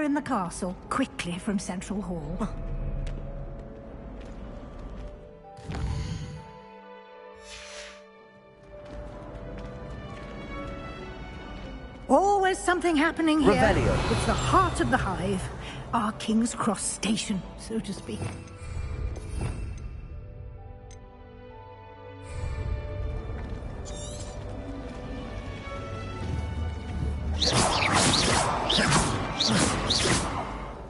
anywhere in the castle, quickly from Central Hall. Always something happening here. Revelio. It's the heart of the hive. Our King's Cross station, so to speak.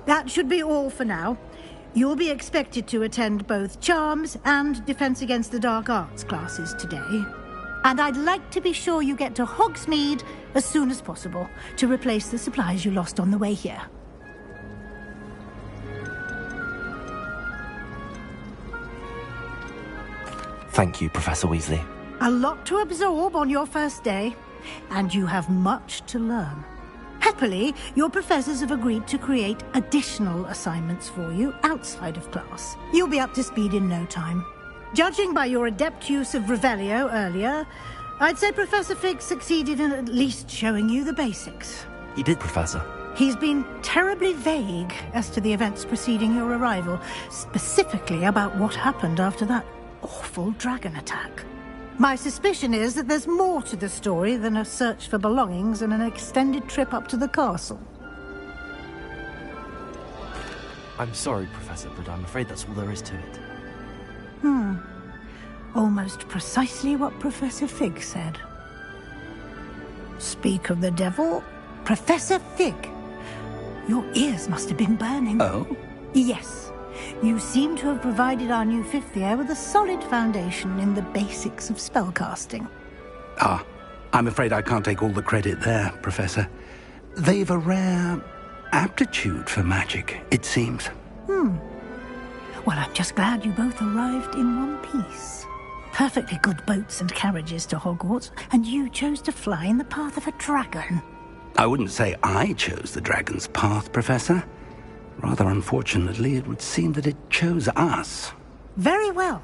That should be all for now. You'll be expected to attend both Charms and Defense Against the Dark Arts classes today. And I'd like to be sure you get to Hogsmeade as soon as possible to replace the supplies you lost on the way here. Thank you, Professor Weasley. A lot to absorb on your first day, and you have much to learn. Happily, your professors have agreed to create additional assignments for you outside of class. You'll be up to speed in no time. Judging by your adept use of Revelio earlier, I'd say Professor Fig succeeded in at least showing you the basics. He did, Professor. He's been terribly vague as to the events preceding your arrival, specifically about what happened after that awful dragon attack. My suspicion is that there's more to the story than a search for belongings and an extended trip up to the castle. I'm sorry, Professor, but I'm afraid that's all there is to it. Almost precisely what Professor Fig said. Speak of the devil, Professor Fig. Your ears must have been burning. Oh? Yes. You seem to have provided our new fifth year with a solid foundation in the basics of spellcasting. Ah, I'm afraid I can't take all the credit there, Professor. They've a rare aptitude for magic, it seems. Well, I'm just glad you both arrived in one piece. Perfectly good boats and carriages to Hogwarts, and you chose to fly in the path of a dragon. I wouldn't say I chose the dragon's path, Professor. Rather unfortunately, it would seem that it chose us. Very well.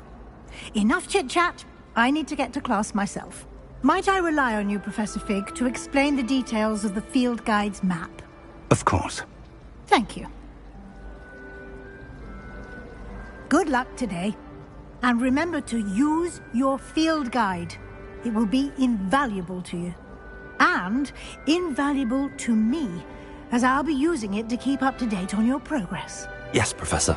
Enough chit-chat. I need to get to class myself. Might I rely on you, Professor Fig, to explain the details of the field guide's map? Of course. Thank you. Good luck today. And remember to use your field guide. It will be invaluable to you. And invaluable to me, as I'll be using it to keep up to date on your progress. Yes, Professor.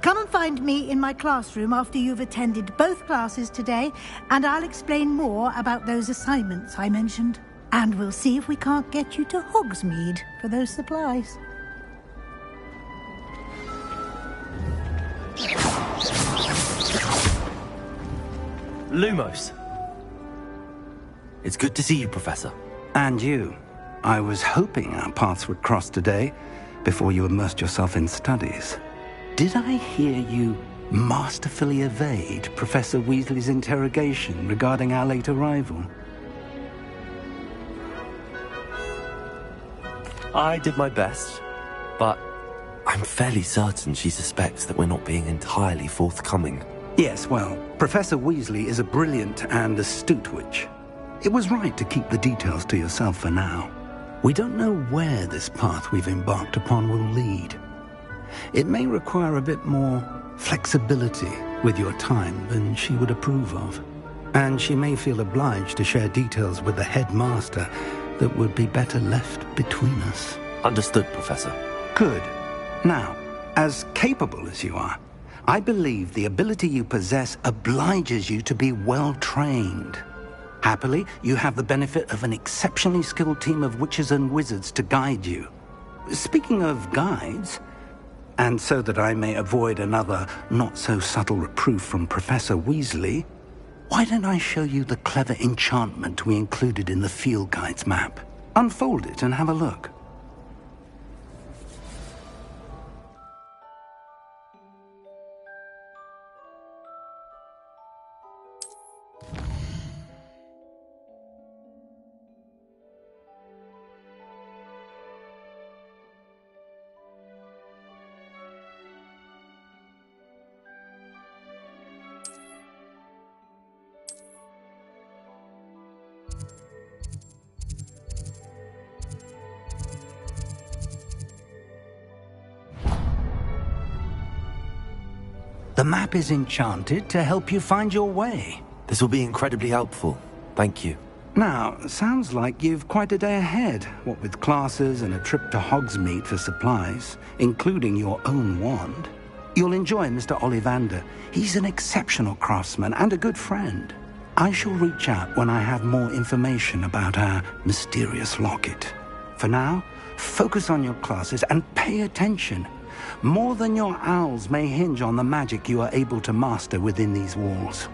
Come and find me in my classroom after you've attended both classes today, and I'll explain more about those assignments I mentioned. And we'll see if we can't get you to Hogsmeade for those supplies. Lumos. It's good to see you, Professor. And you. I was hoping our paths would cross today, before you immersed yourself in studies. Did I hear you masterfully evade Professor Weasley's interrogation regarding our late arrival? I did my best, but I'm fairly certain she suspects that we're not being entirely forthcoming. Yes, well, Professor Weasley is a brilliant and astute witch. It was right to keep the details to yourself for now. We don't know where this path we've embarked upon will lead. It may require a bit more flexibility with your time than she would approve of. And she may feel obliged to share details with the headmaster that would be better left between us. Understood, Professor. Good. Now, as capable as you are, I believe the ability you possess obliges you to be well-trained. Happily, you have the benefit of an exceptionally skilled team of witches and wizards to guide you. Speaking of guides, and so that I may avoid another not-so-subtle reproof from Professor Weasley, why don't I show you the clever enchantment we included in the field guide's map? Unfold it and have a look. map is enchanted to help you find your way. This will be incredibly helpful. Thank you. Now, sounds like you've quite a day ahead, what with classes and a trip to Hogsmeade for supplies, including your own wand. You'll enjoy Mr. Ollivander. He's an exceptional craftsman and a good friend. I shall reach out when I have more information about our mysterious locket. For now, focus on your classes and pay attention. More than your owls may hinge on the magic you are able to master within these walls.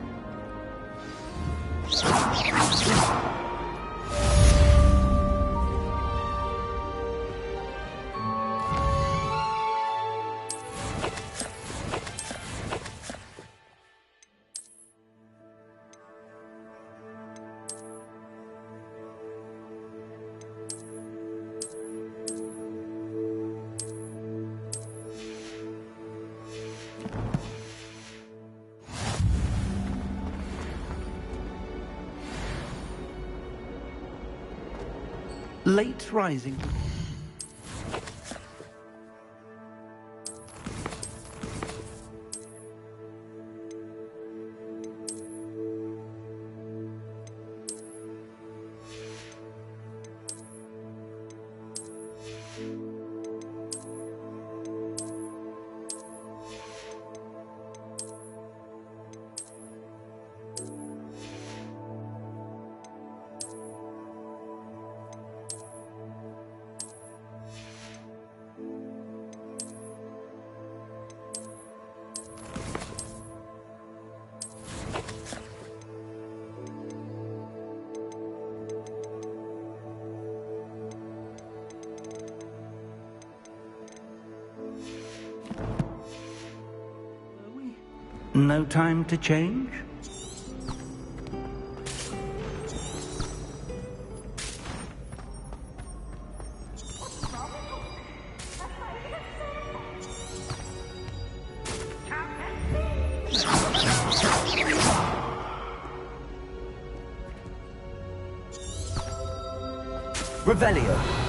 Late rising. No time to change? Revelio.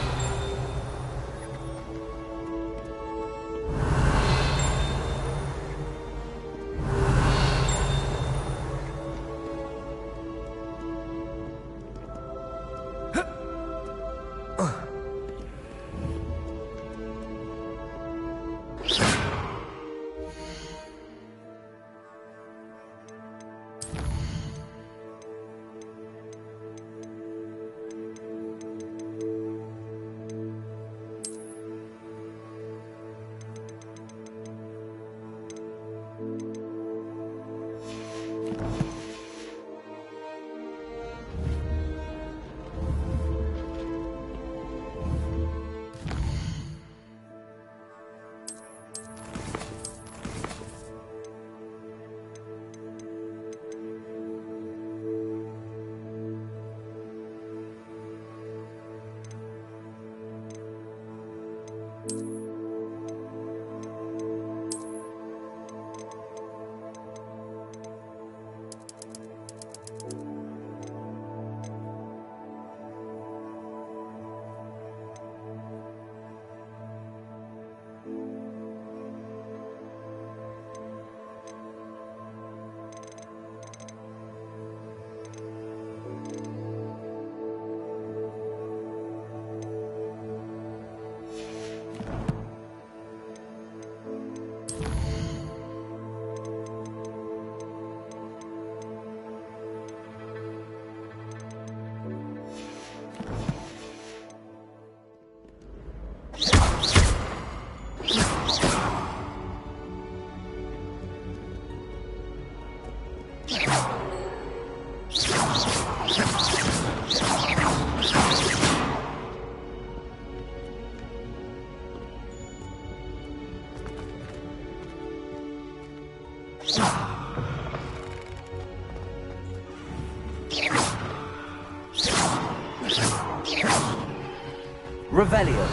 Revelio.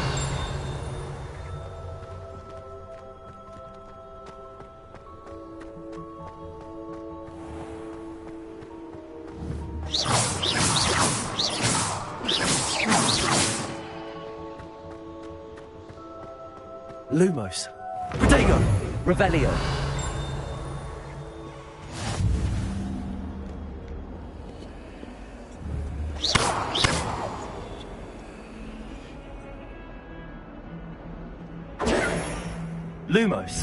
Lumos. Protego. Revelio. Lumos.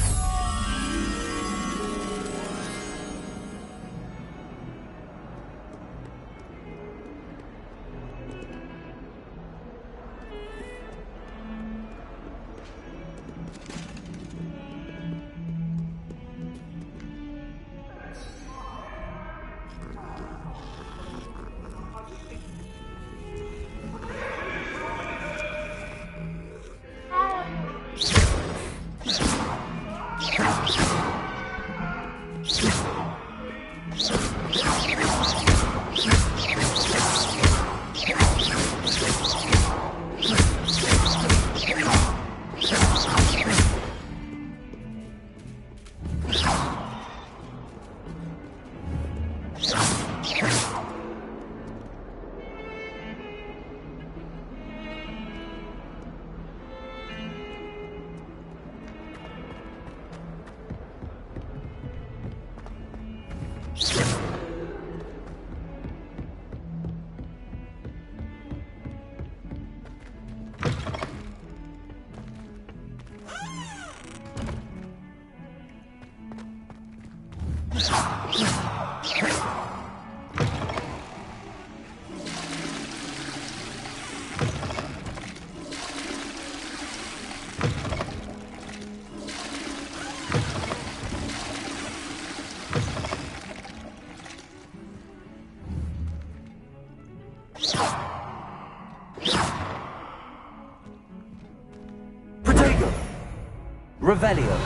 Revelio.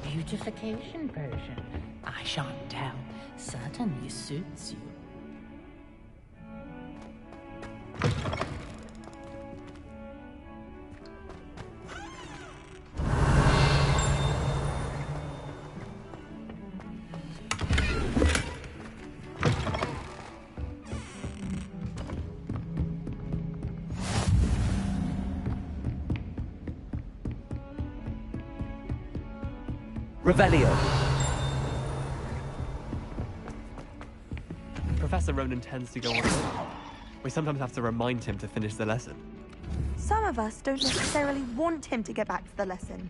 Beautification potion. I shan't tell. Certainly suits you. Revelio. Professor Ronan tends to go on. We sometimes have to remind him to finish the lesson. Some of us don't necessarily want him to get back to the lesson.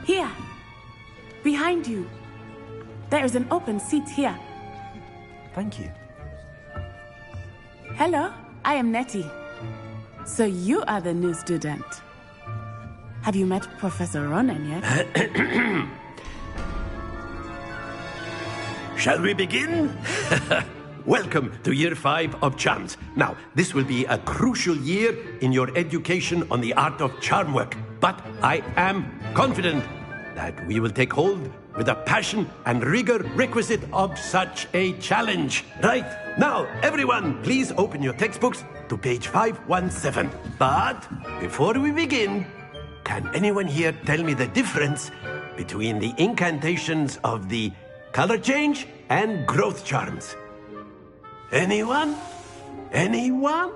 Here, behind you. There is an open seat here. Thank you. Hello, I am Nettie. So you are the new student. Have you met Professor Ronan yet? Shall we begin? Welcome to Year 5 of Charms. Now, this will be a crucial year in your education on the art of charm work. But I am confident that we will take hold with the passion and rigor requisite of such a challenge. Right, now, everyone, please open your textbooks to page 517. But before we begin, can anyone here tell me the difference between the incantations of the color change and growth charms? Anyone? Anyone?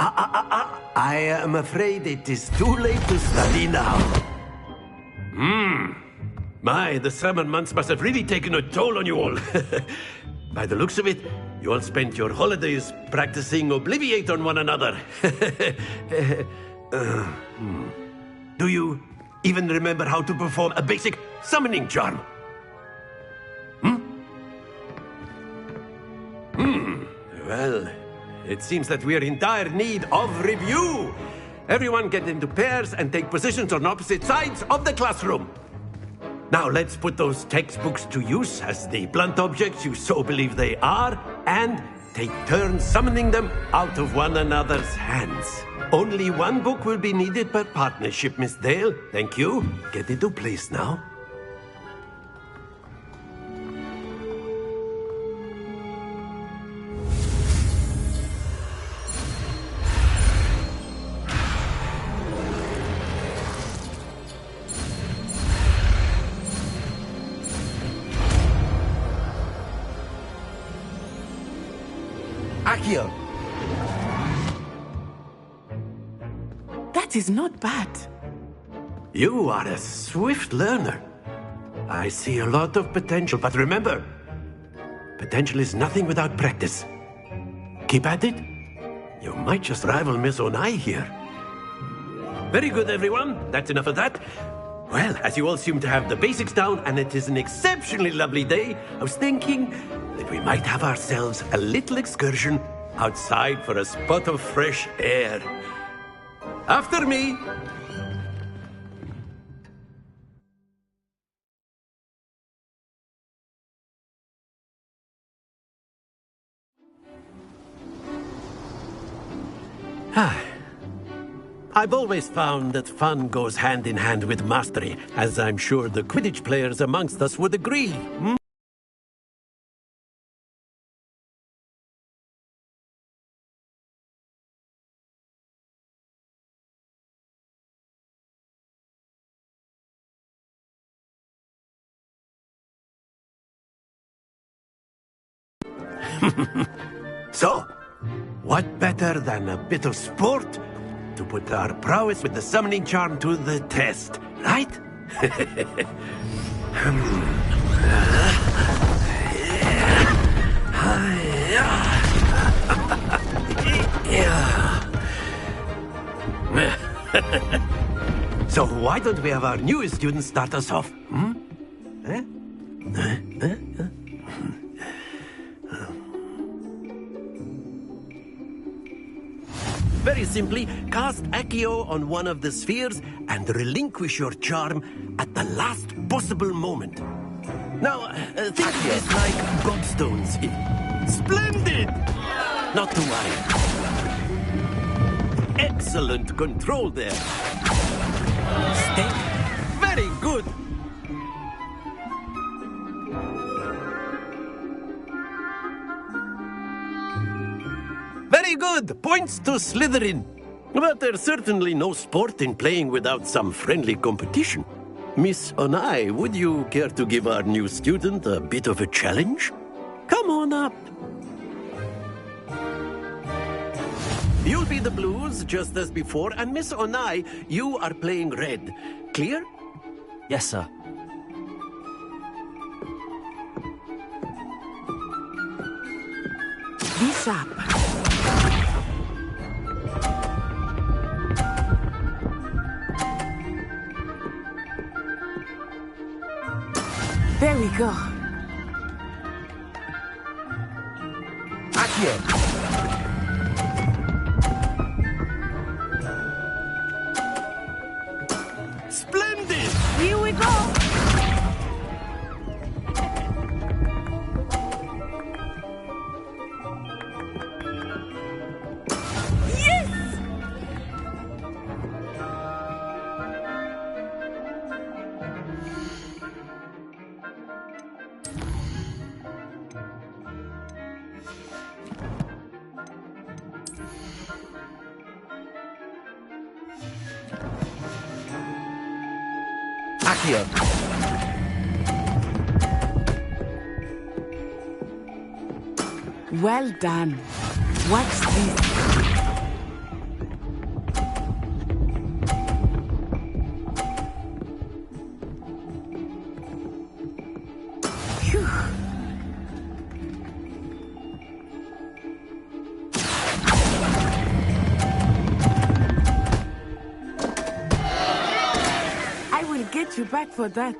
I am afraid it is too late to study now. My, the summer months must have really taken a toll on you all. By the looks of it, you all spent your holidays practicing Obliviate on one another. Do you even remember how to perform a basic summoning charm? Well, it seems that we are in dire need of review. Everyone get into pairs and take positions on opposite sides of the classroom. Now let's put those textbooks to use as the blunt objects you so believe they are, and take turns summoning them out of one another's hands. Only one book will be needed per partnership, Miss Dale. Thank you. Get into place now. Accio! That is not bad. You are a swift learner. I see a lot of potential, but remember, potential is nothing without practice. Keep at it. You might just rival Miss Onai here. Very good, everyone. That's enough of that. Well, as you all seem to have the basics down, and it is an exceptionally lovely day, I was thinking that we might have ourselves a little excursion outside for a spot of fresh air. After me. I've always found that fun goes hand in hand with mastery, as I'm sure the Quidditch players amongst us would agree. So, what better than a bit of sport to put our prowess with the summoning charm to the test, right? So why don't we have our newest student start us off? Very simply, cast Accio on one of the spheres and relinquish your charm at the last possible moment. Now, think of this like gobstones. Splendid! Not to worry. Excellent control there. Stay. Very good. Very good! Points to Slytherin. But there's certainly no sport in playing without some friendly competition. Miss Onai, would you care to give our new student a bit of a challenge? Come on up. You'll be the blues, just as before, and Miss Onai, you are playing red. Clear? Yes, sir. Be sharp. There we go. Accio! Splendid! Here we go! Accio! Well done. Watch this. Phew. I will get you back for that.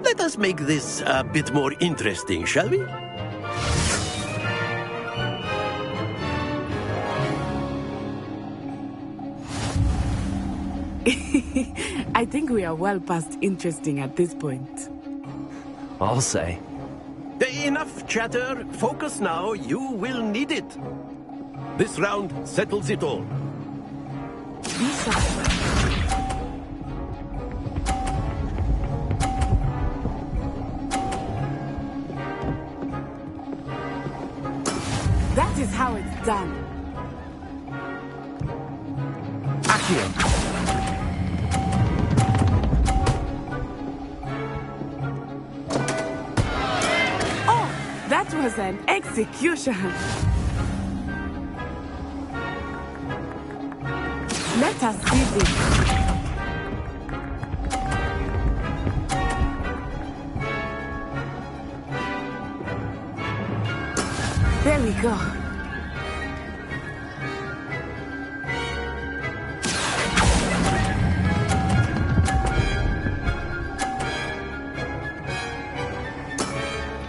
Let us make this a bit more interesting, shall we? I think we are well past interesting at this point. I'll say. Enough chatter. Focus now. You will need it. This round settles it all. Be sharp. That is how it's done. Accio! was an execution. Let us see this. There we go.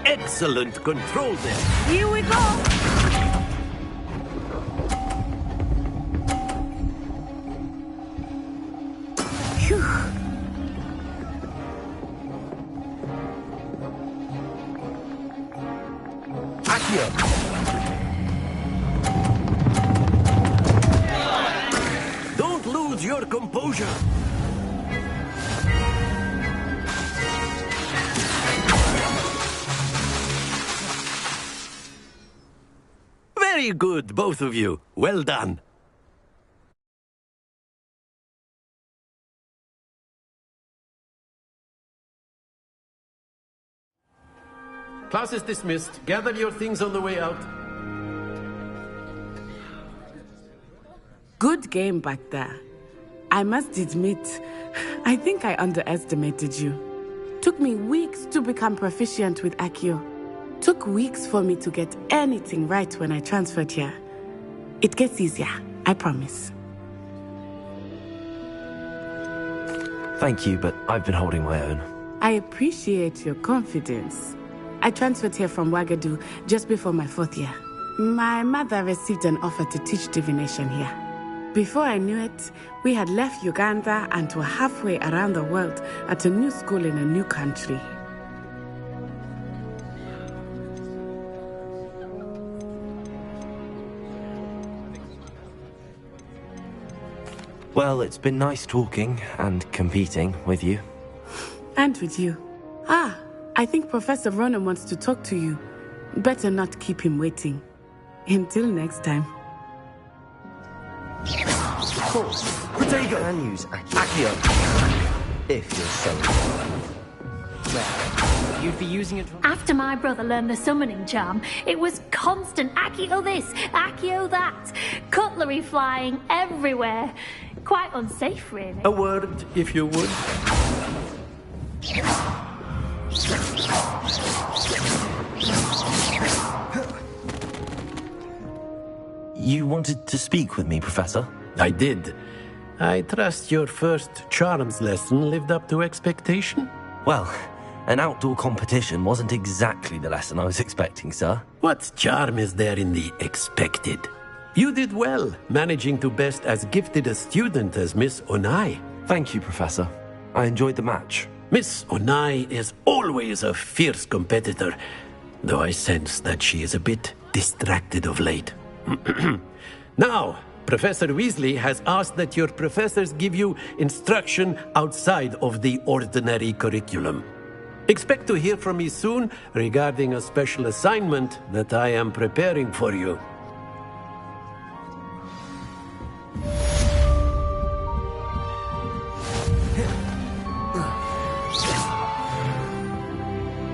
Excellent control there. Here we go. Phew. Accio. Don't lose your composure. Very good, both of you. Well done. Class is dismissed. Gather your things on the way out. Good game back there. I must admit, I think I underestimated you. Took me weeks to become proficient with Accio. Took weeks for me to get anything right when I transferred here. It gets easier, I promise. Thank you, but I've been holding my own. I appreciate your confidence. I transferred here from Wagadu just before my 4th year. My mother received an offer to teach divination here. Before I knew it, we had left Uganda and were halfway around the world at a new school in a new country. Well, it's been nice talking and competing with you. And with you. Ah, I think Professor Ronan wants to talk to you. Better not keep him waiting. Until next time. Of course. Protego can use Accio. If you're so Well, you'd be using it for... After my brother learned the summoning charm, it was constant Accio this, Accio that. Cutlery flying everywhere. Quite unsafe, really. A word, if you would. You wanted to speak with me, Professor? I did. I trust your first charms lesson lived up to expectation? Well, an outdoor competition wasn't exactly the lesson I was expecting, sir. What charm is there in the expected? You did well, managing to best as gifted a student as Miss Onai. Thank you, Professor. I enjoyed the match. Miss Onai is always a fierce competitor, though I sense that she is a bit distracted of late. Now, Professor Weasley has asked that your professors give you instruction outside of the ordinary curriculum. Expect to hear from me soon regarding a special assignment that I am preparing for you.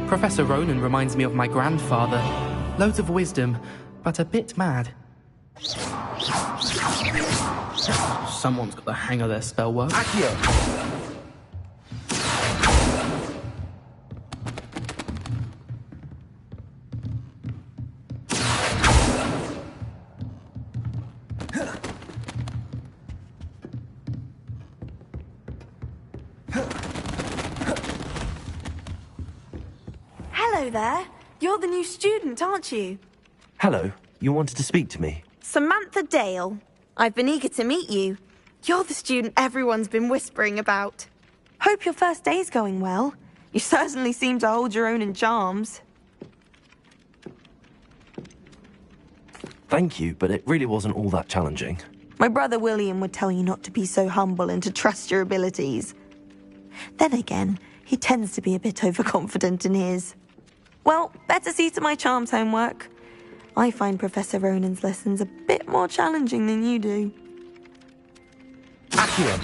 Professor Ronan reminds me of my grandfather. Loads of wisdom, but a bit mad. Someone's got the hang of their spell work. Accio! Hello there. You're the new student, aren't you? Hello, you wanted to speak to me? Samantha Dale. I've been eager to meet you. You're the student everyone's been whispering about. Hope your first day's going well. You certainly seem to hold your own in charms. Thank you, but it really wasn't all that challenging. My brother William would tell you not to be so humble and to trust your abilities. Then again, he tends to be a bit overconfident in his. Well, better see to my charms homework. I find Professor Ronan's lessons a bit more challenging than you do. Accio!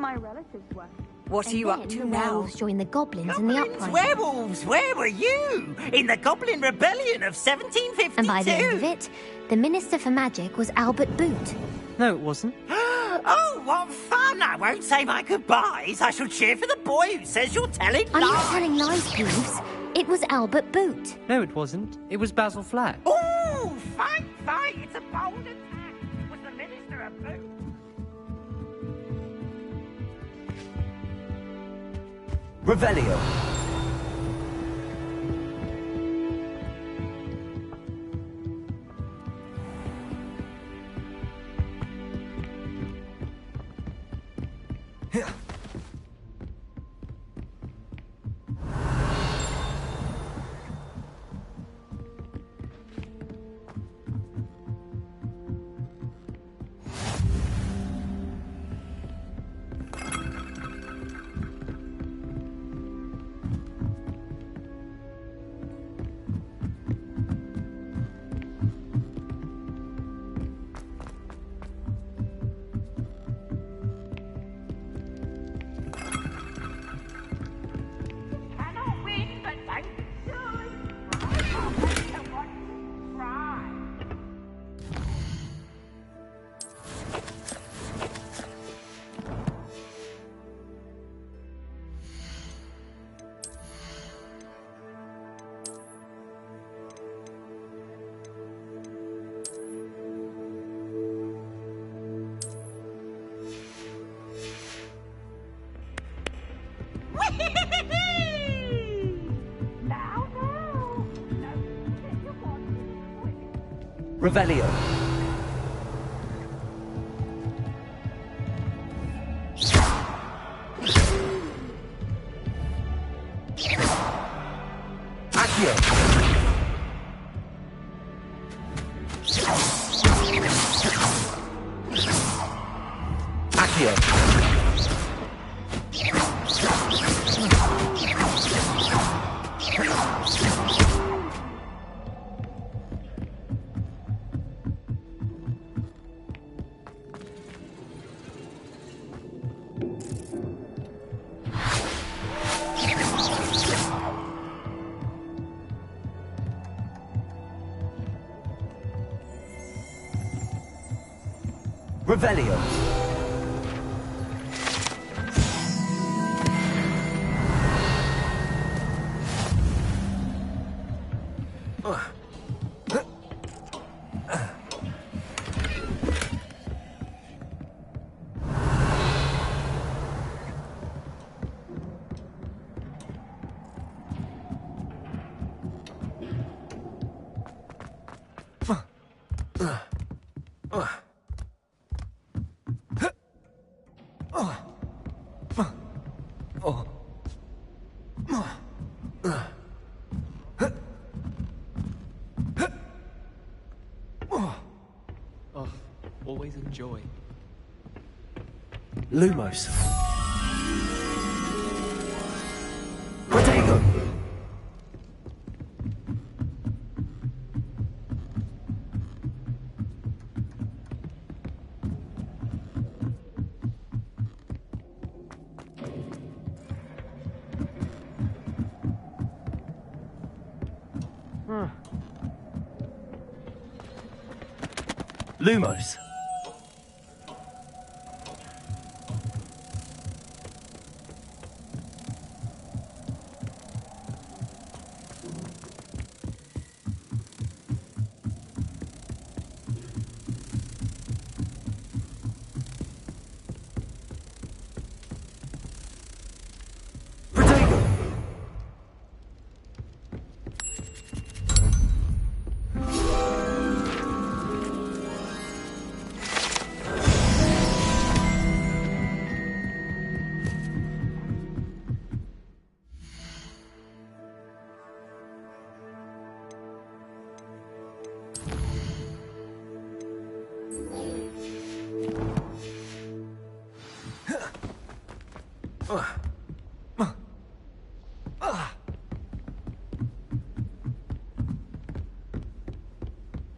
my relatives were. What are you up to now? Werewolves joined the goblins in the Goblins, uprising. werewolves, where were you? In the Goblin Rebellion of 1752? And by the end of it, the Minister for Magic was Albert Boot. No, it wasn't. Oh, what fun! I won't say my goodbyes. I shall cheer for the boy who says you're telling lies. I'm not telling lies, Peeves. It was Albert Boot. No, it wasn't. It was Basil Flack. Oh, fight, fight! It's a bold attack. Was the Minister a boot? Revelio. Cannot win, but don't Revelio. Accio. Accio. Revelio. Always a joy. Lumos. Protego. Lumos.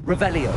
Revelio.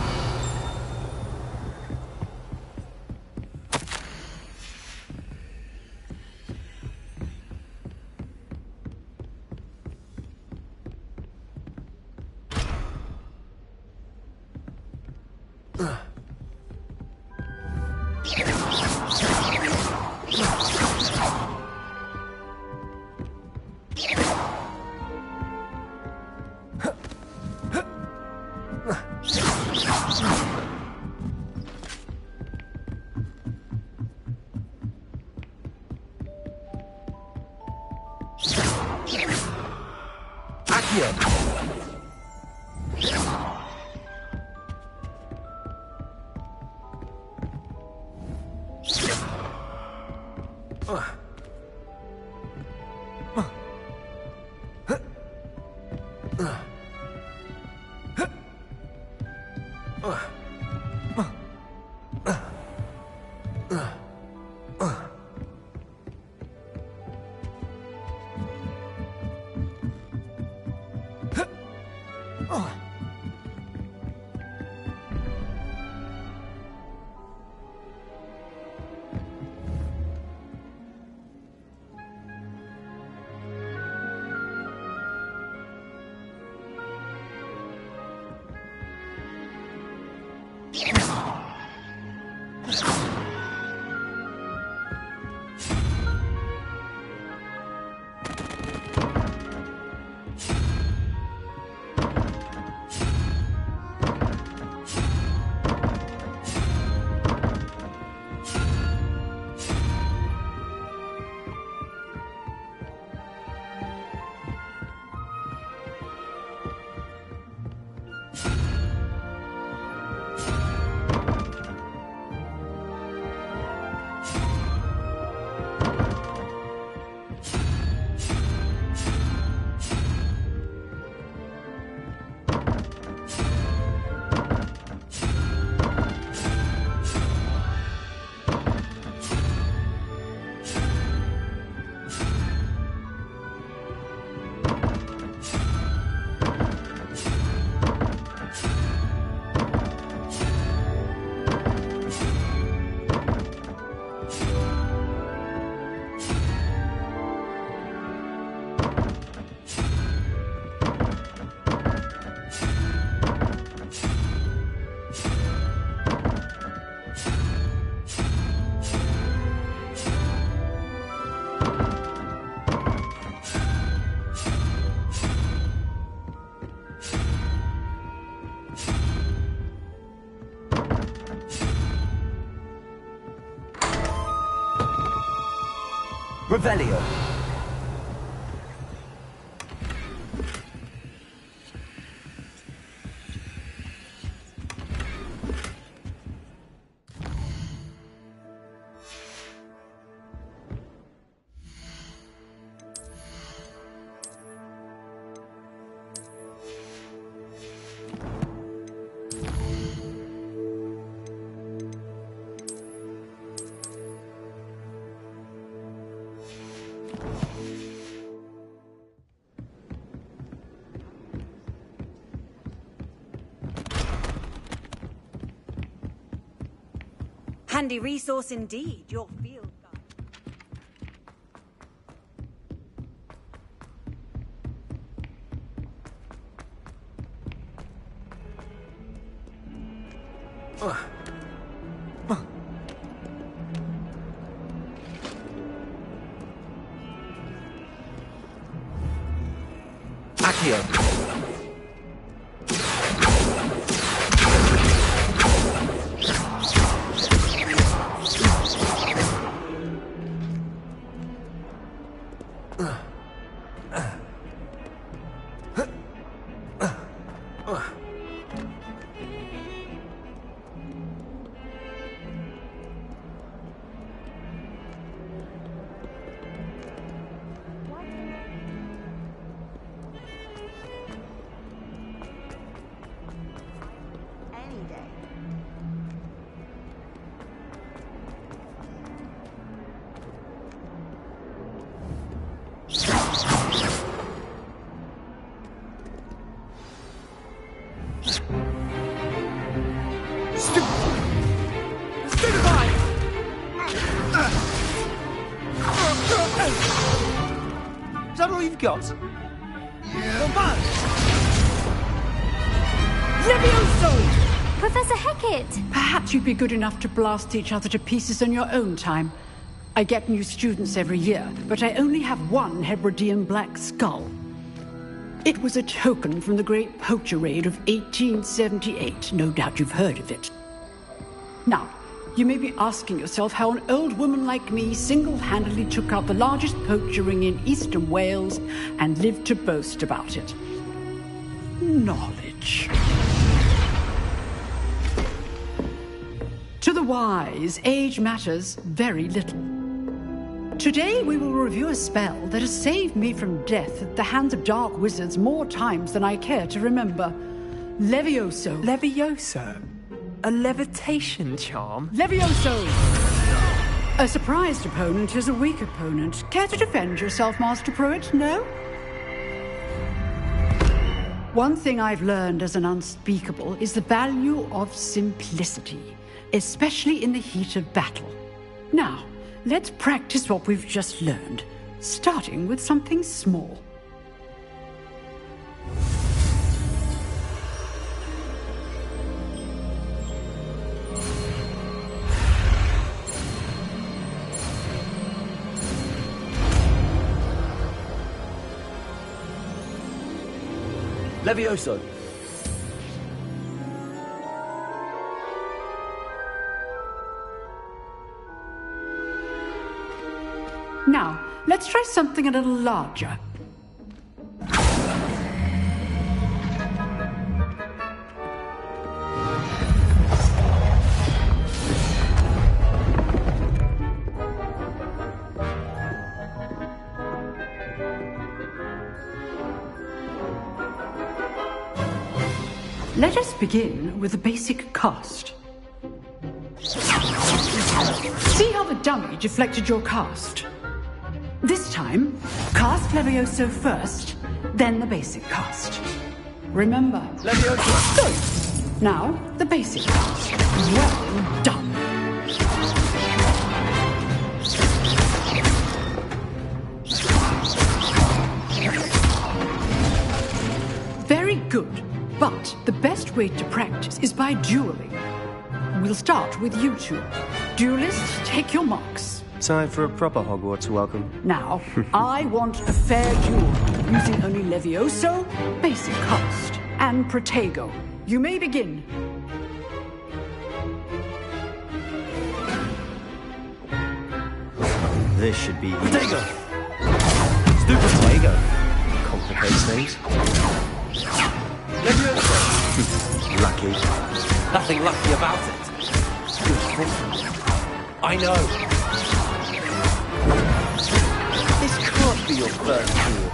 Revelio. Handy resource indeed, your field guide. Accio. Is that all you've got? Yeah. Levioso! Professor Hecat! Perhaps you'd be good enough to blast each other to pieces in your own time. I get new students every year, but I only have one Hebridean black skull. It was a token from the Great Poacher Raid of 1878. No doubt you've heard of it. Now, you may be asking yourself how an old woman like me single-handedly took out the largest poacher ring in eastern Wales and lived to boast about it. Knowledge. To the wise, age matters very little. Today we will review a spell that has saved me from death at the hands of dark wizards more times than I care to remember. Levioso. Levioso? A levitation charm? Levioso! A surprised opponent is a weak opponent. Care to defend yourself, Master Pruitt? No? One thing I've learned as an unspeakable is the value of simplicity, especially in the heat of battle. Now, let's practice what we've just learned, starting with something small. Levioso. Now, let's try something a little larger. Let us begin with the basic cast. See how the dummy deflected your cast? This time, cast Levioso first, then the basic cast. Remember, Levioso. Good. Now, the basic cast. Well done. Very good. But the best way to practice is by dueling. We'll start with you two. Duelists, take your marks. Time for a proper Hogwarts welcome. Now, I want a fair duel, using only Levioso, basic cast, and Protego. You may begin. This should be Protego! Stupid Protego. Complicates things. Lucky. Nothing lucky about it. Good fortune. I know. This can't be your first duel.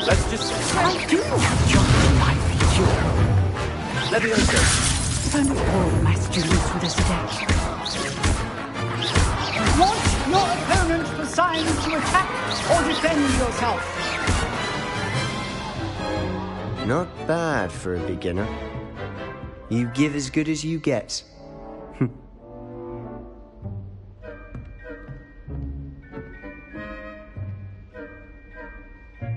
Let's just... I do have just a lively duel. Levioso. If only all of my students were this adept. Want your opponent for signs to attack or defend yourself. Not bad for a beginner. You give as good as you get.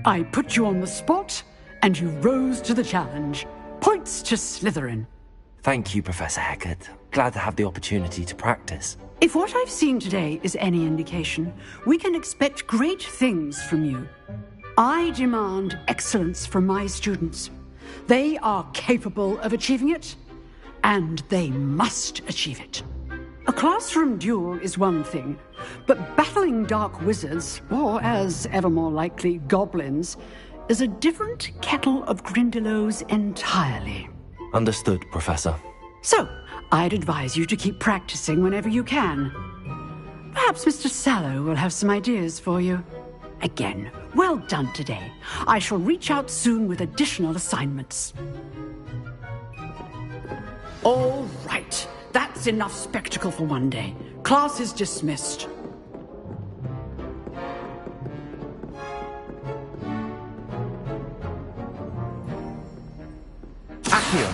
I put you on the spot, and you rose to the challenge. Points to Slytherin. Thank you, Professor Hecat. Glad to have the opportunity to practice. If what I've seen today is any indication, we can expect great things from you. I demand excellence from my students. They are capable of achieving it, and they must achieve it. A classroom duel is one thing, but battling dark wizards, or as ever more likely, goblins, is a different kettle of Grindylows entirely. Understood, Professor. So, I'd advise you to keep practicing whenever you can. Perhaps Mr. Sallow will have some ideas for you. Again, well done today. I shall reach out soon with additional assignments. All right. That's enough spectacle for one day. Class is dismissed. Accio.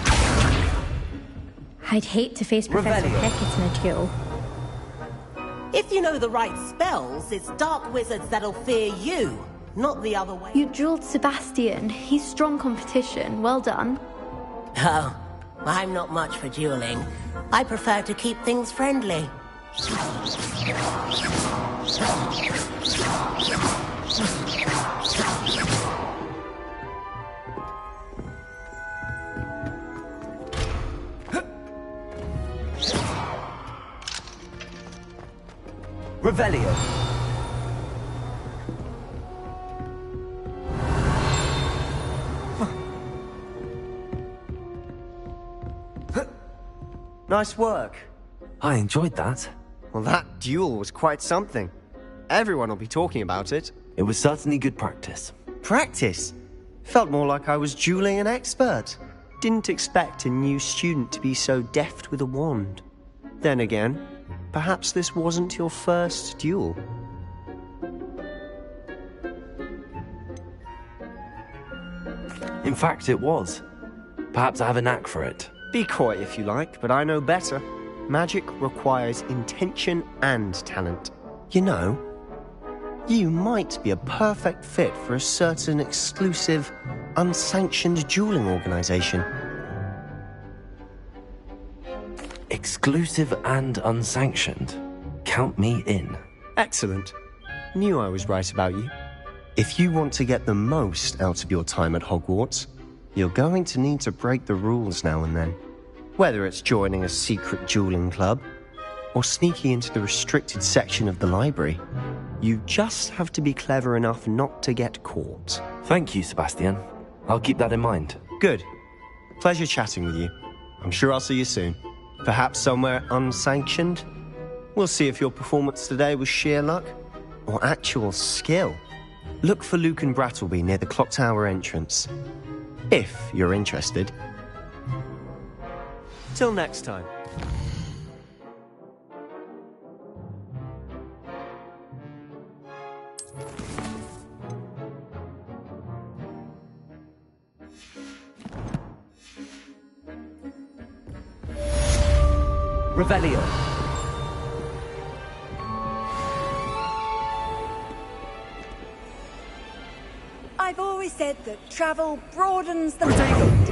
I'd hate to face Professor Hecat in a duel. If you know the right spells, it's dark wizards that'll fear you, not the other way. You dueled Sebastian. He's strong competition. Well done. Oh, I'm not much for dueling. I prefer to keep things friendly. Revelio. Nice work. I enjoyed that. Well, that duel was quite something. Everyone will be talking about it. It was certainly good practice. Practice? Felt more like I was dueling an expert. Didn't expect a new student to be so deft with a wand. Then again, perhaps this wasn't your first duel. In fact, it was. Perhaps I have a knack for it. Be coy if you like, but I know better. Magic requires intention and talent. You know, you might be a perfect fit for a certain exclusive, unsanctioned dueling organization. Exclusive and unsanctioned. Count me in. Excellent. Knew I was right about you. If you want to get the most out of your time at Hogwarts, you're going to need to break the rules now and then. Whether it's joining a secret dueling club, or sneaking into the restricted section of the library, you just have to be clever enough not to get caught. Thank you, Sebastian. I'll keep that in mind. Good. Pleasure chatting with you. I'm sure I'll see you soon. Perhaps somewhere unsanctioned? We'll see if your performance today was sheer luck or actual skill. Look for Luke and Brattleby near the clock tower entrance. If you're interested. Till next time. Revelio. I've always said that travel broadens the Revelio.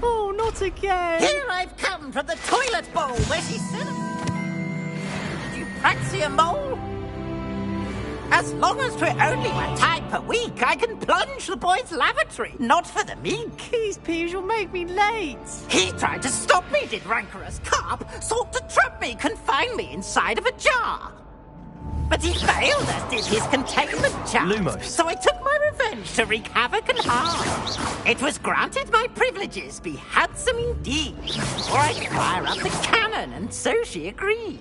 Oh, not again! Here I've come from the toilet bowl where she said... Did you praxi a mole? As long as we're only 1 time per week, I can plunge the boys' lavatory. Not for the meek. These peas will make me late. He tried to stop me, did rancorous carp. Sought to trap me, confine me inside of a jar. But he failed, as did his containment charms. Lumos. So I took my revenge to wreak havoc and harm. It was granted my privileges be handsome indeed, or I'd fire up the cannon, and so she agreed.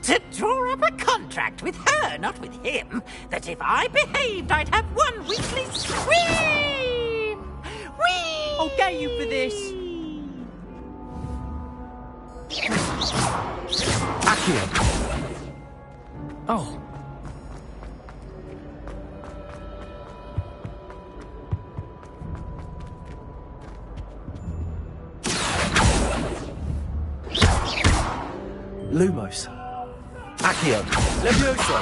To draw up a contract with her, not with him, that if I behaved, I'd have 1 weekly swim! Whee! I'll get you for this. Accio. Oh. Lumos. Accio. Levioso.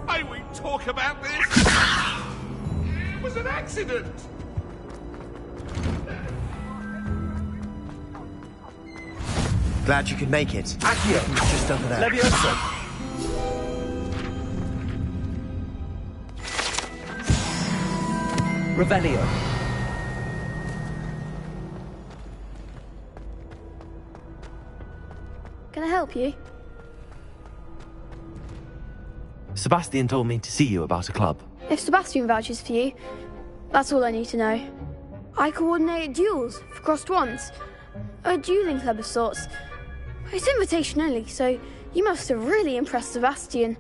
I won't talk about this. It was an accident. Glad you could make it. Accio. Just over there. Levioso. Revelio. Can I help you? Sebastian told me to see you about a club. If Sebastian vouches for you, that's all I need to know. I coordinate duels for crossed wands. A dueling club of sorts. It's invitation only, so you must have really impressed Sebastian.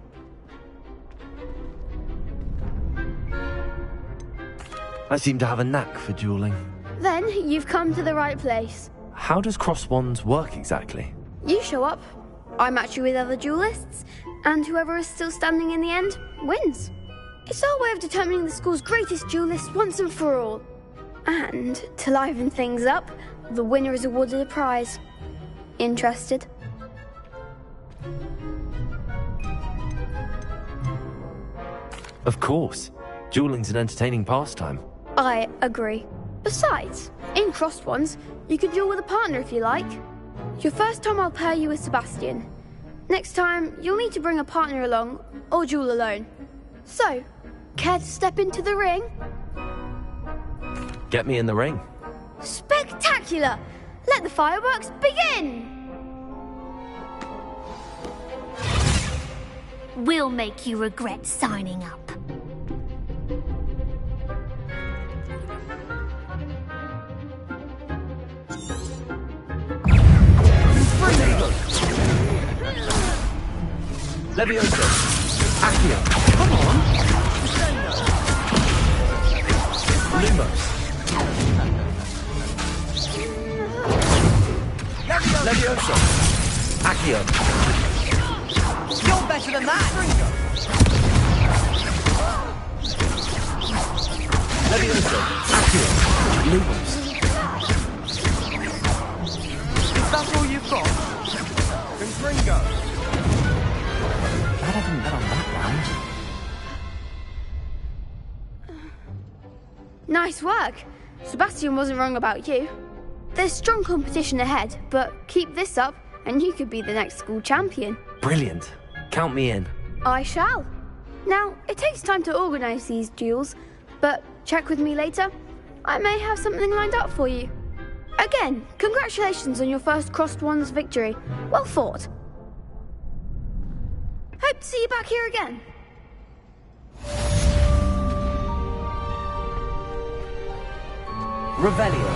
I seem to have a knack for dueling. Then you've come to the right place. How does cross wands work exactly? You show up, I match you with other duelists, and whoever is still standing in the end wins. It's our way of determining the school's greatest duelist once and for all. And to liven things up, the winner is awarded a prize. Interested? Of course. Dueling's an entertaining pastime. I agree. Besides, in crossed ones, you could duel with a partner if you like. Your first time I'll pair you with Sebastian. Next time, you'll need to bring a partner along, or duel alone. So, care to step into the ring? Get me in the ring. Spectacular! Let the fireworks begin! We'll make you regret signing up. Levioso. Accio. Come on. Lumos. Levioso. Accio. You're better than that! Levioso. Accio. Lumos. Is that all you've got? Confringo. Glad I didn't bet on that round. Nice work. Sebastian wasn't wrong about you. There's strong competition ahead, but keep this up and you could be the next school champion. Brilliant. Count me in. I shall. Now, it takes time to organise these duels, but check with me later. I may have something lined up for you. Again, congratulations on your first crossed wands victory. Well fought. Hope to see you back here again. Revelio.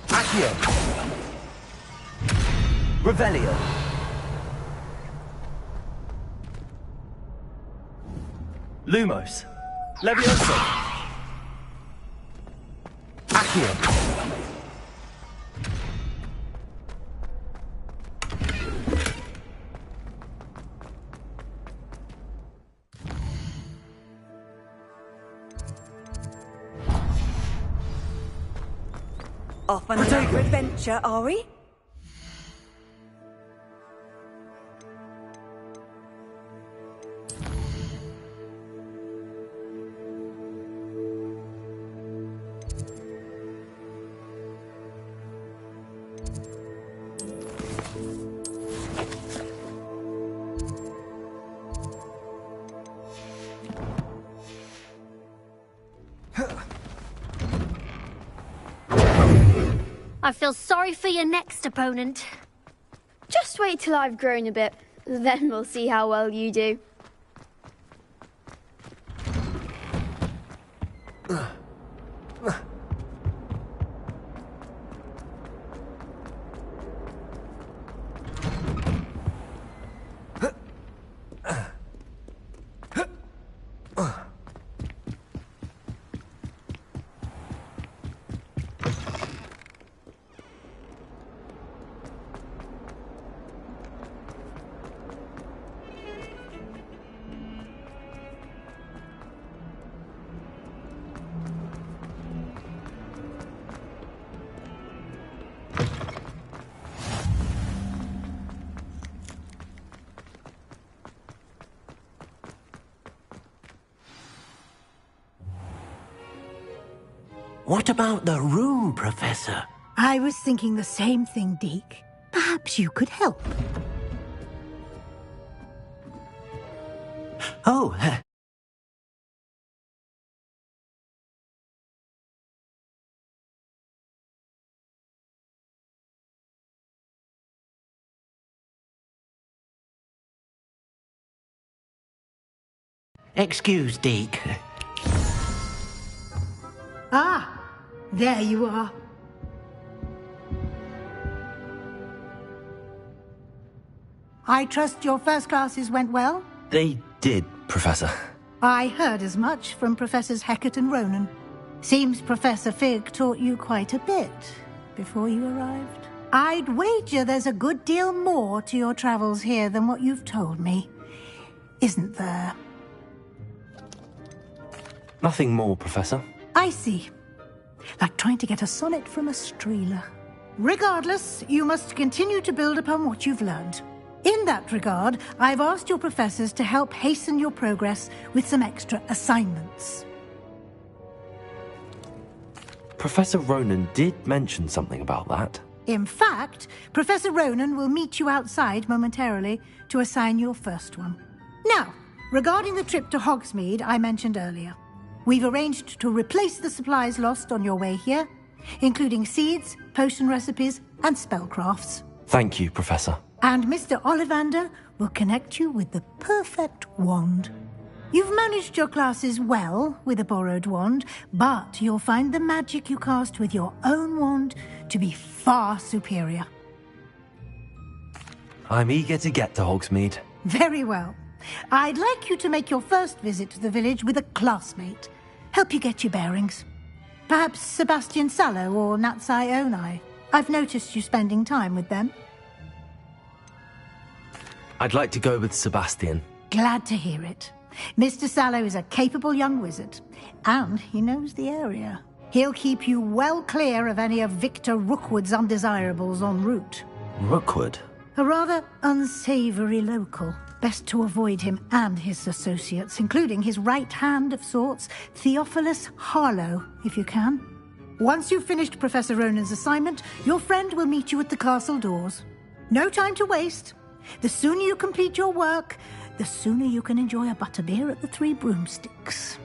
Accio. Revelio. Lumos. Levioso. Accio. Off on another adventure, are we? I feel sorry for your next opponent. Just wait till I've grown a bit, then we'll see how well you do. What about the room, Professor? I was thinking the same thing, Deke. Perhaps you could help. Oh, excuse, Deke. Ah, there you are. I trust your first classes went well? They did, Professor. I heard as much from Professors Hecat and Ronan. Seems Professor Fig taught you quite a bit before you arrived. I'd wager there's a good deal more to your travels here than what you've told me. Isn't there? Nothing more, Professor. I see. Like trying to get a sonnet from a streeler. Regardless, you must continue to build upon what you've learned. In that regard, I've asked your professors to help hasten your progress with some extra assignments. Professor Ronan did mention something about that. In fact, Professor Ronan will meet you outside momentarily to assign your first one. Now, regarding the trip to Hogsmeade I mentioned earlier, we've arranged to replace the supplies lost on your way here, including seeds, potion recipes, and spellcrafts. Thank you, Professor. And Mr. Ollivander will connect you with the perfect wand. You've managed your classes well with a borrowed wand, but you'll find the magic you cast with your own wand to be far superior. I'm eager to get to Hogsmeade. Very well. I'd like you to make your first visit to the village with a classmate. Help you get your bearings. Perhaps Sebastian Sallow or Natsai Onai. I've noticed you spending time with them. I'd like to go with Sebastian. Glad to hear it. Mr. Sallow is a capable young wizard, and he knows the area. He'll keep you well clear of any of Victor Rookwood's undesirables en route. Rookwood? A rather unsavory local. Best to avoid him and his associates, including his right hand of sorts, Theophilus Harlow, if you can. Once you've finished Professor Ronan's assignment, your friend will meet you at the castle doors. No time to waste. The sooner you complete your work, the sooner you can enjoy a butterbeer at the Three Broomsticks.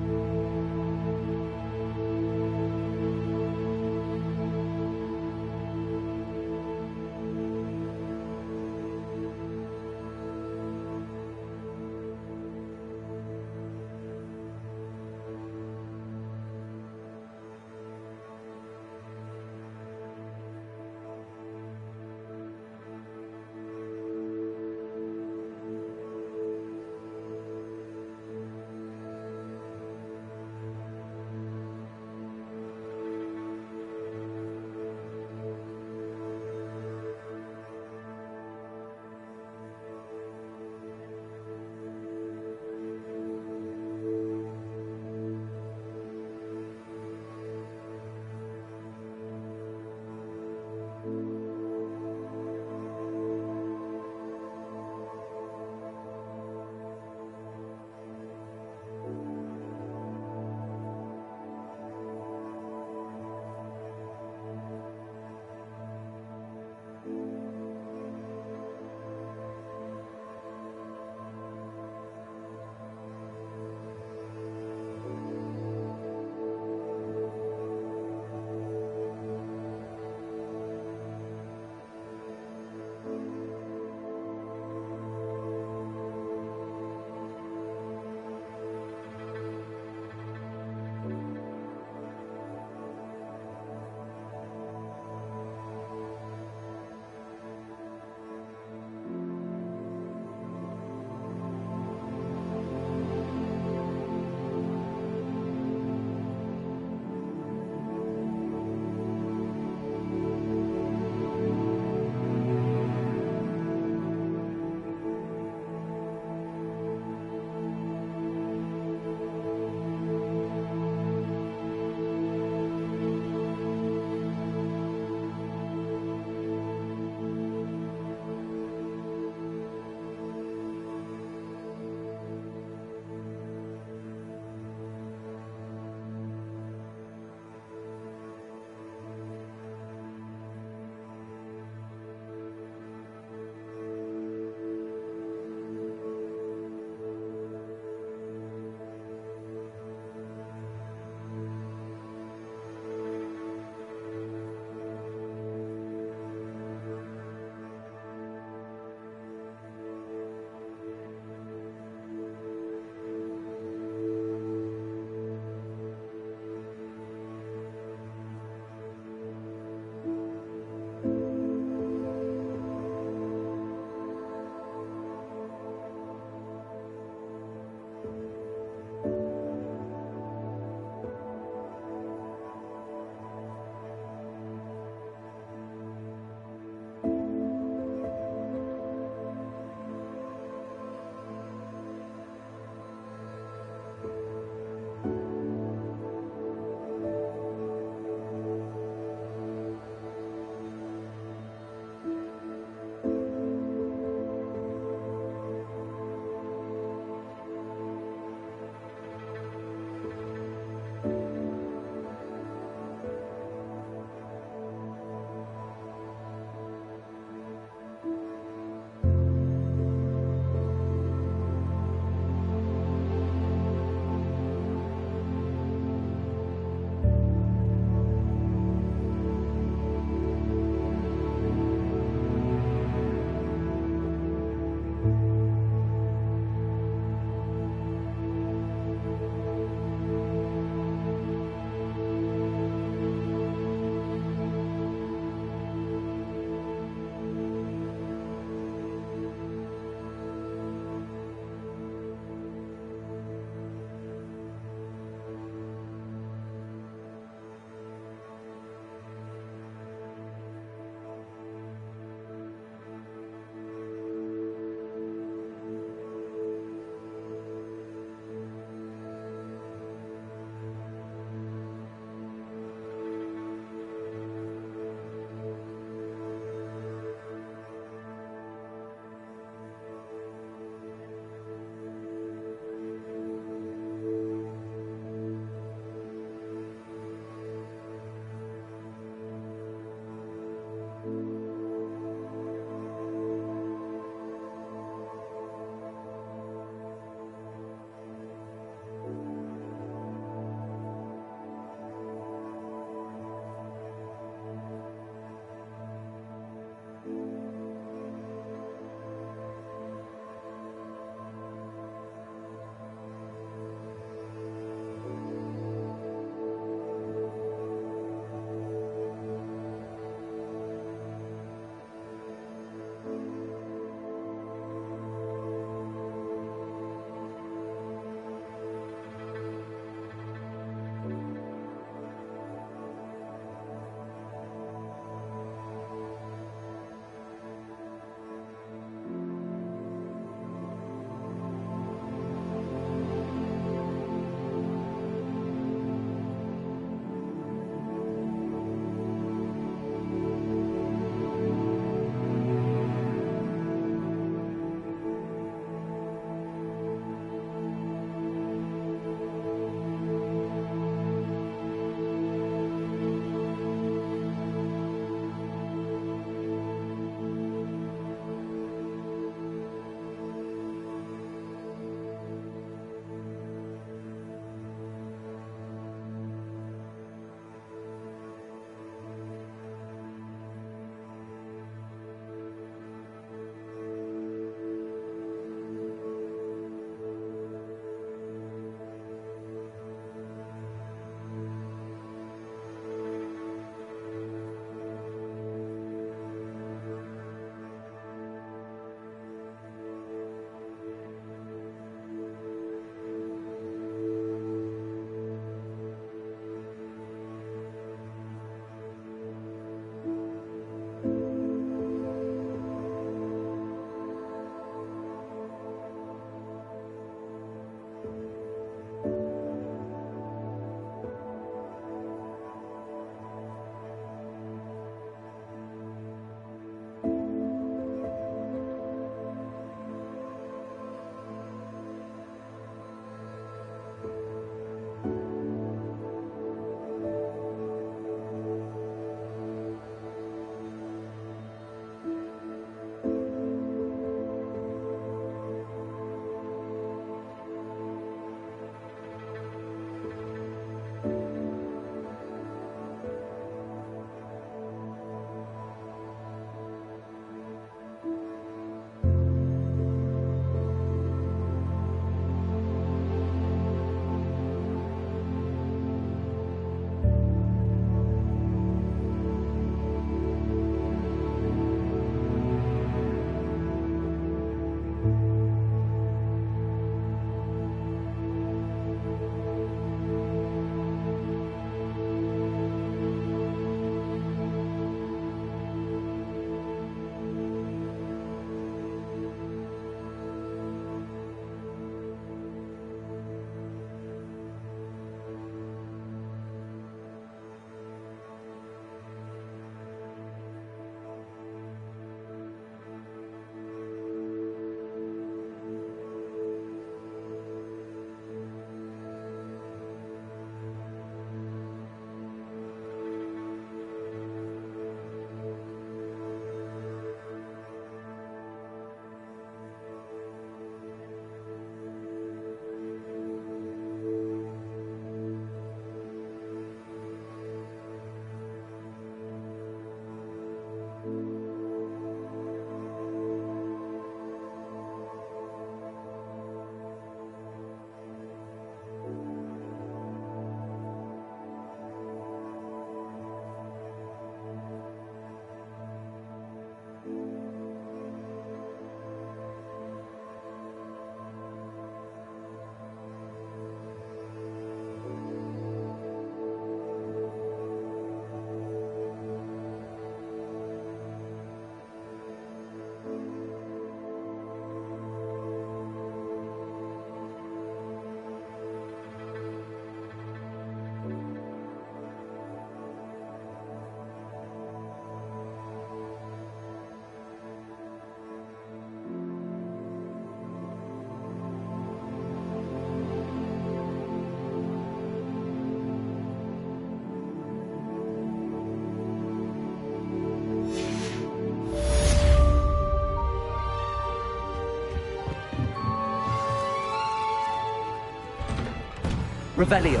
Revelio.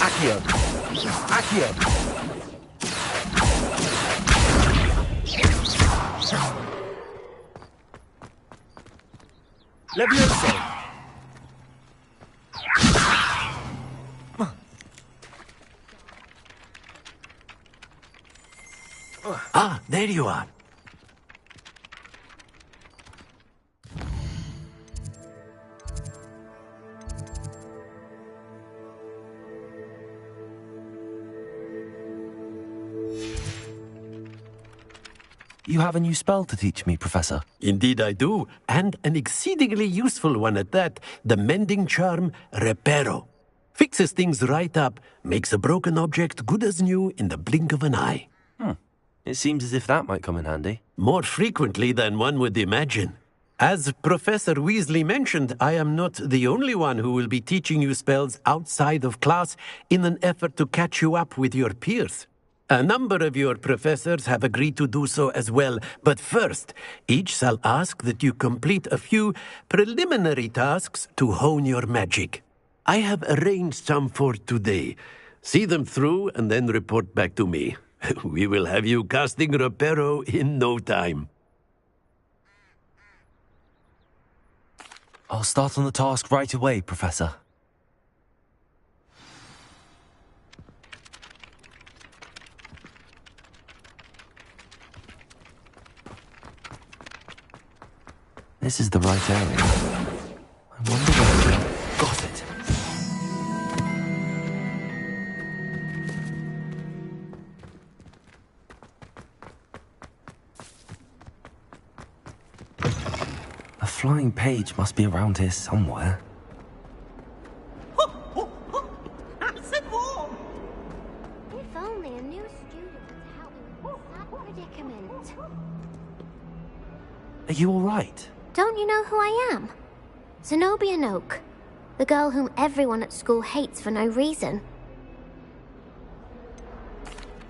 Accio. Accio. Levioso. Ah, there you are. You have a new spell to teach me, Professor. Indeed I do, and an exceedingly useful one at that, the mending charm Reparo. Fixes things right up, makes a broken object good as new in the blink of an eye. It seems as if that might come in handy. More frequently than one would imagine. As Professor Weasley mentioned, I am not the only one who will be teaching you spells outside of class in an effort to catch you up with your peers. A number of your professors have agreed to do so as well, but first, each shall ask that you complete a few preliminary tasks to hone your magic. I have arranged some for today. See them through and then report back to me. We will have you casting Reparo in no time. I'll start on the task right away, Professor. This is the right area. I wonder where I got it. A flying page must be around here somewhere. Nice and warm. If only a new student would help me with that predicament. Are you all right? Don't you know who I am? Zenobia Noak, the girl whom everyone at school hates for no reason.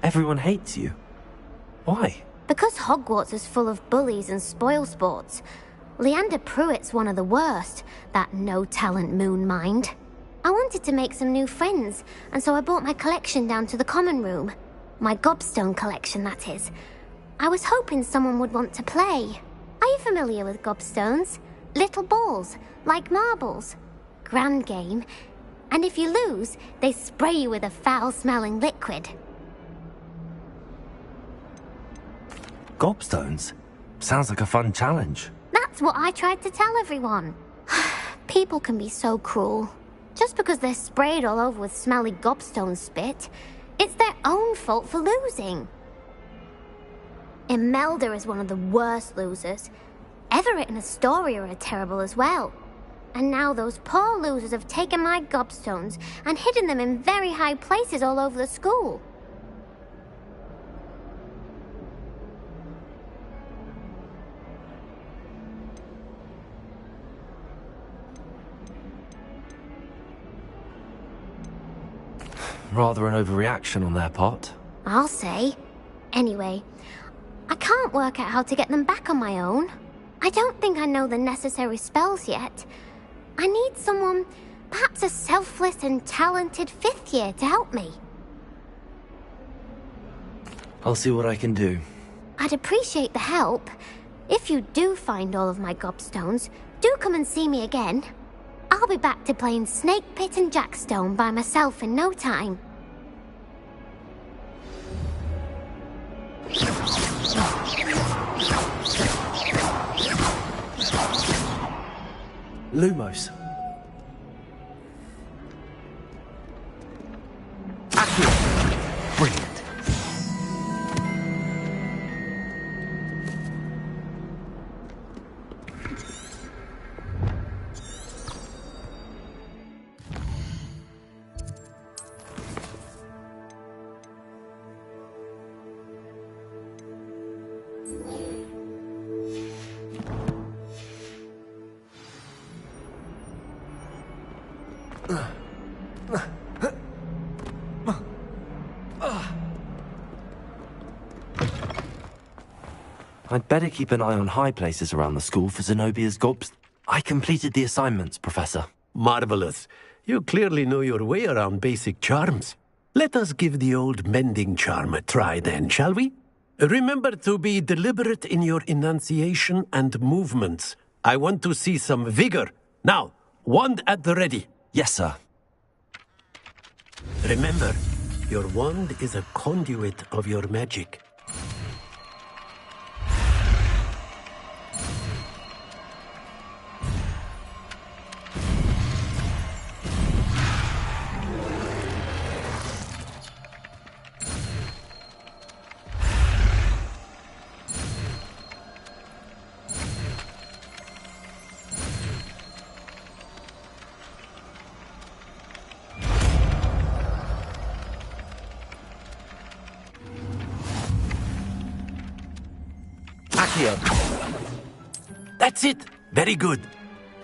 Everyone hates you. Why? Because Hogwarts is full of bullies and spoilsports. Leander Pruitt's one of the worst, that no-talent moon mind. I wanted to make some new friends, and so I brought my collection down to the common room. My gobstone collection, that is. I was hoping someone would want to play. Are you familiar with gobstones? Little balls, like marbles. Grand game. And if you lose, they spray you with a foul-smelling liquid. Gobstones? Sounds like a fun challenge. That's what I tried to tell everyone. People can be so cruel. Just because they're sprayed all over with smelly gobstone spit, it's their own fault for losing. Imelda is one of the worst losers. Everett and Astoria are terrible as well. And now those poor losers have taken my gobstones and hidden them in very high places all over the school. Rather an overreaction on their part. I'll say. Anyway, I can't work out how to get them back on my own. I don't think I know the necessary spells yet. I need someone, perhaps a selfless and talented 5th year to help me. I'll see what I can do. I'd appreciate the help. If you do find all of my gobstones, do come and see me again. I'll be back to playing Snake Pit and Jackstone by myself in no time. Lumos. Brilliant. I'd better keep an eye on high places around the school for Zenobia's gobs. I completed the assignments, Professor. Marvelous. You clearly know your way around basic charms. Let us give the old mending charm a try then, shall we? Remember to be deliberate in your enunciation and movements. I want to see some vigor. Now, wand at the ready. Yes, sir. Remember, your wand is a conduit of your magic. That's it. Very good.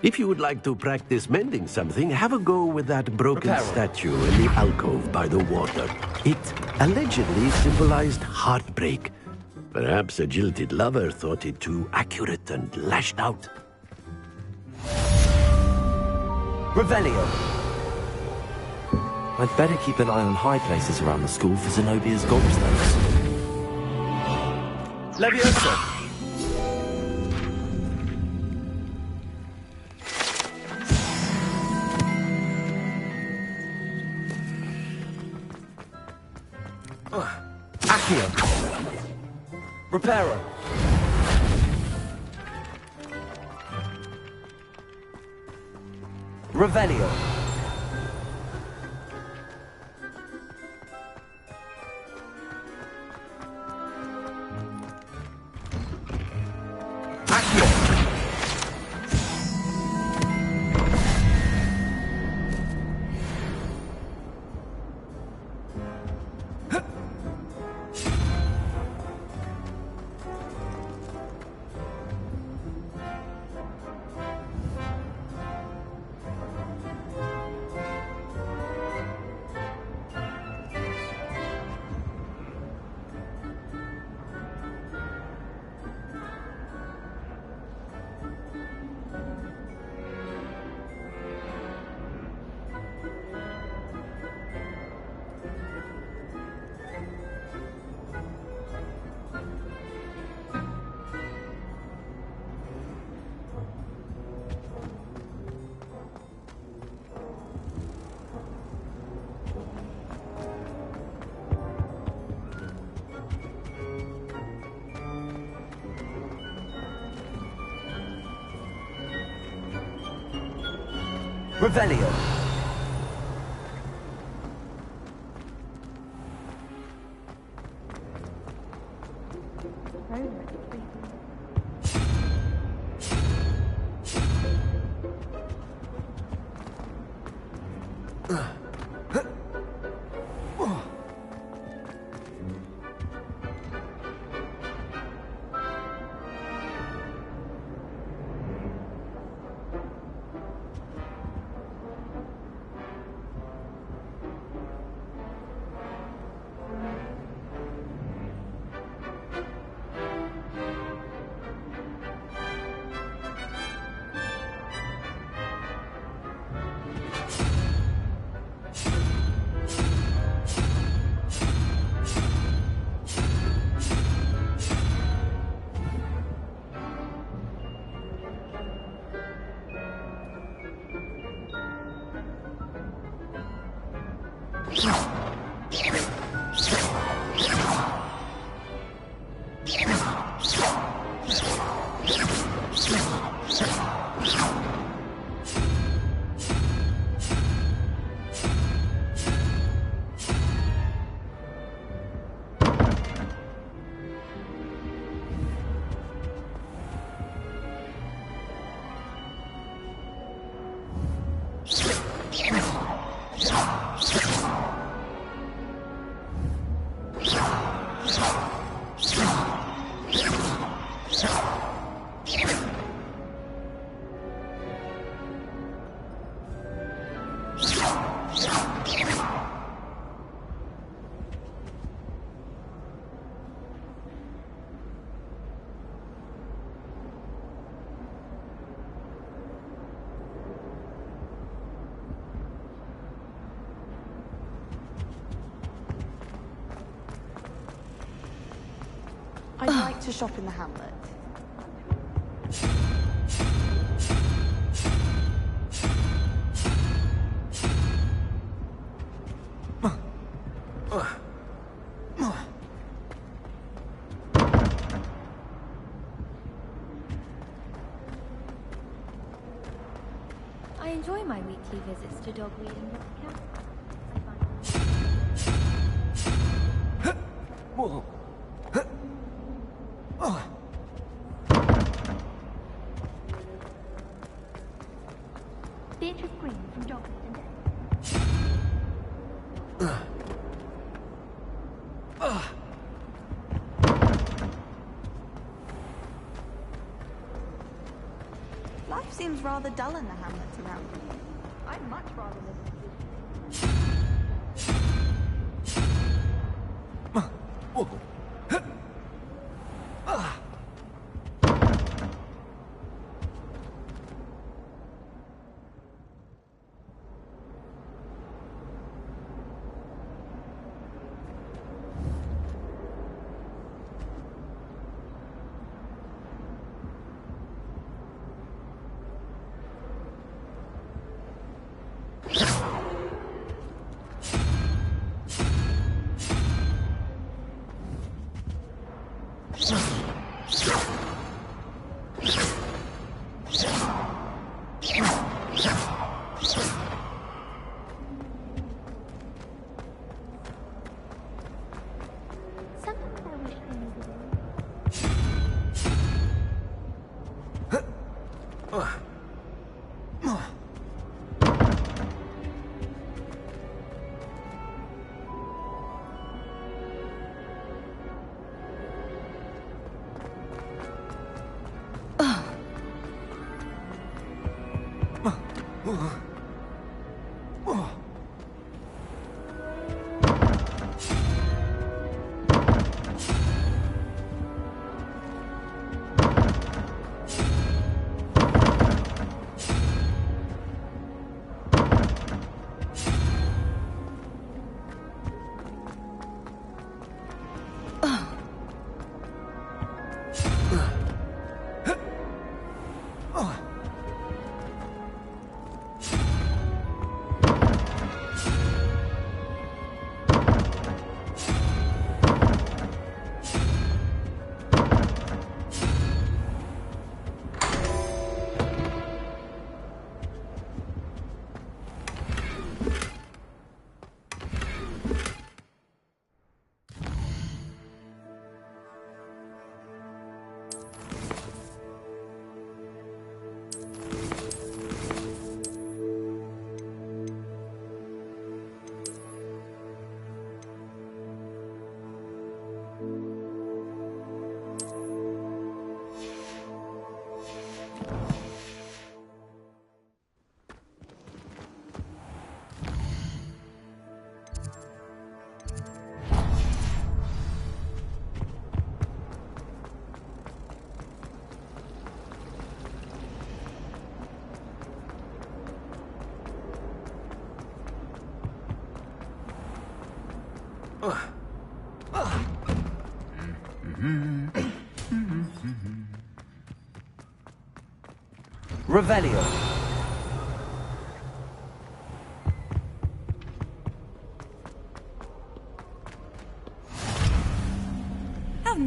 If you would like to practice mending something, have a go with that broken statue in the alcove by the water. It allegedly symbolized heartbreak. Perhaps a jilted lover thought it too accurate and lashed out. Revelio. I'd better keep an eye on high places around the school for Zenobia's gobstones. Leviosa. Accio. Reparo. Revelio. Revelio. I'd like to shop in the hamlet. I enjoy my weekly visits to dog reading with the cat. Whoa. Beatrice Green from Dog Reading Day. Life seems rather dull in the hamlets around here. I'd much rather live in Revelio.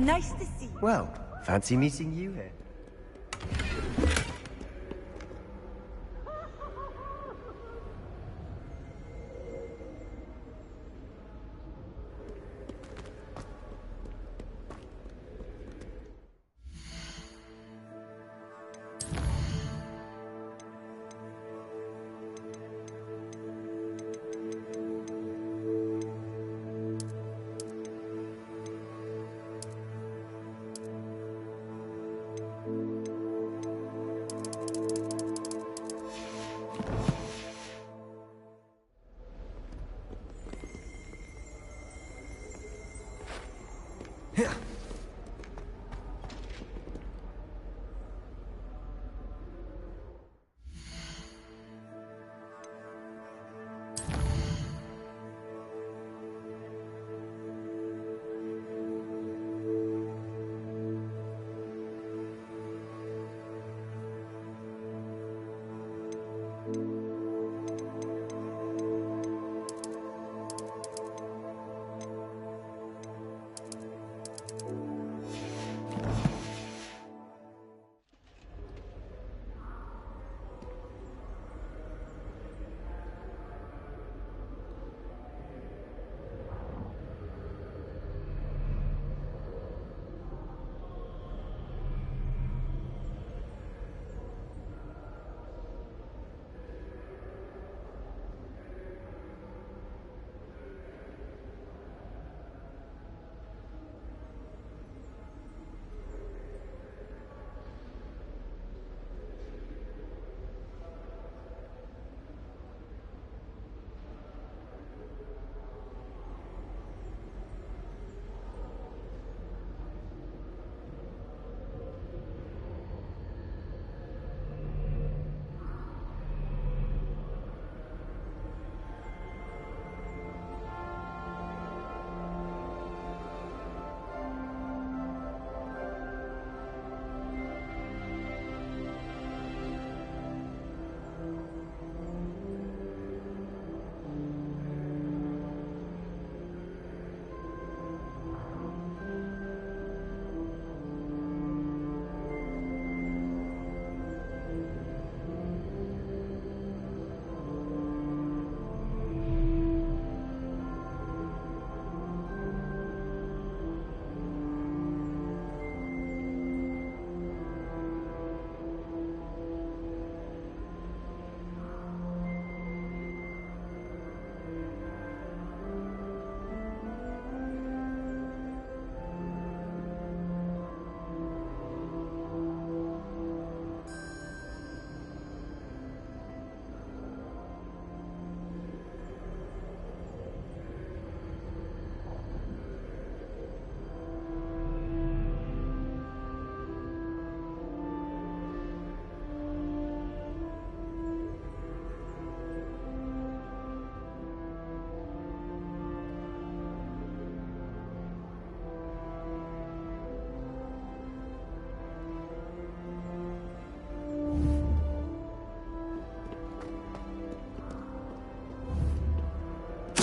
Nice to see you. Well, fancy meeting you here.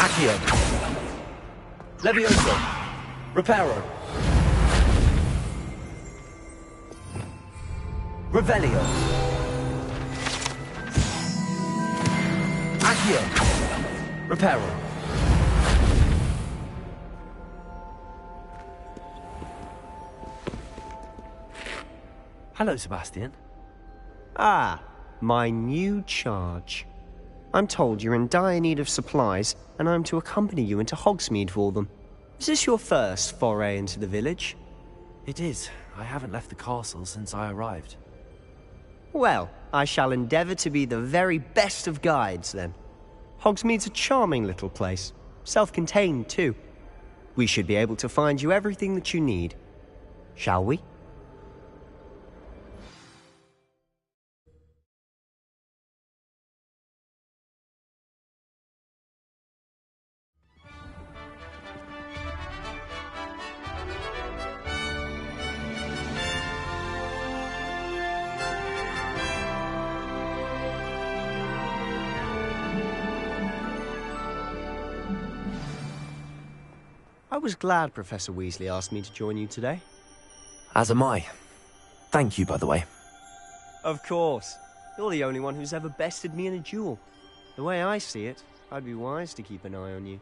Accio. Levioso. Reparo. Revelio. Accio. Reparo. Hello, Sebastian. Ah, my new charge. I'm told you're in dire need of supplies, and I'm to accompany you into Hogsmeade for them. Is this your first foray into the village? It is. I haven't left the castle since I arrived. Well, I shall endeavour to be the very best of guides, then. Hogsmeade's a charming little place. Self-contained, too. We should be able to find you everything that you need. Shall we? I was glad Professor Weasley asked me to join you today. As am I. Thank you, by the way. Of course. You're the only one who's ever bested me in a duel. The way I see it, I'd be wise to keep an eye on you.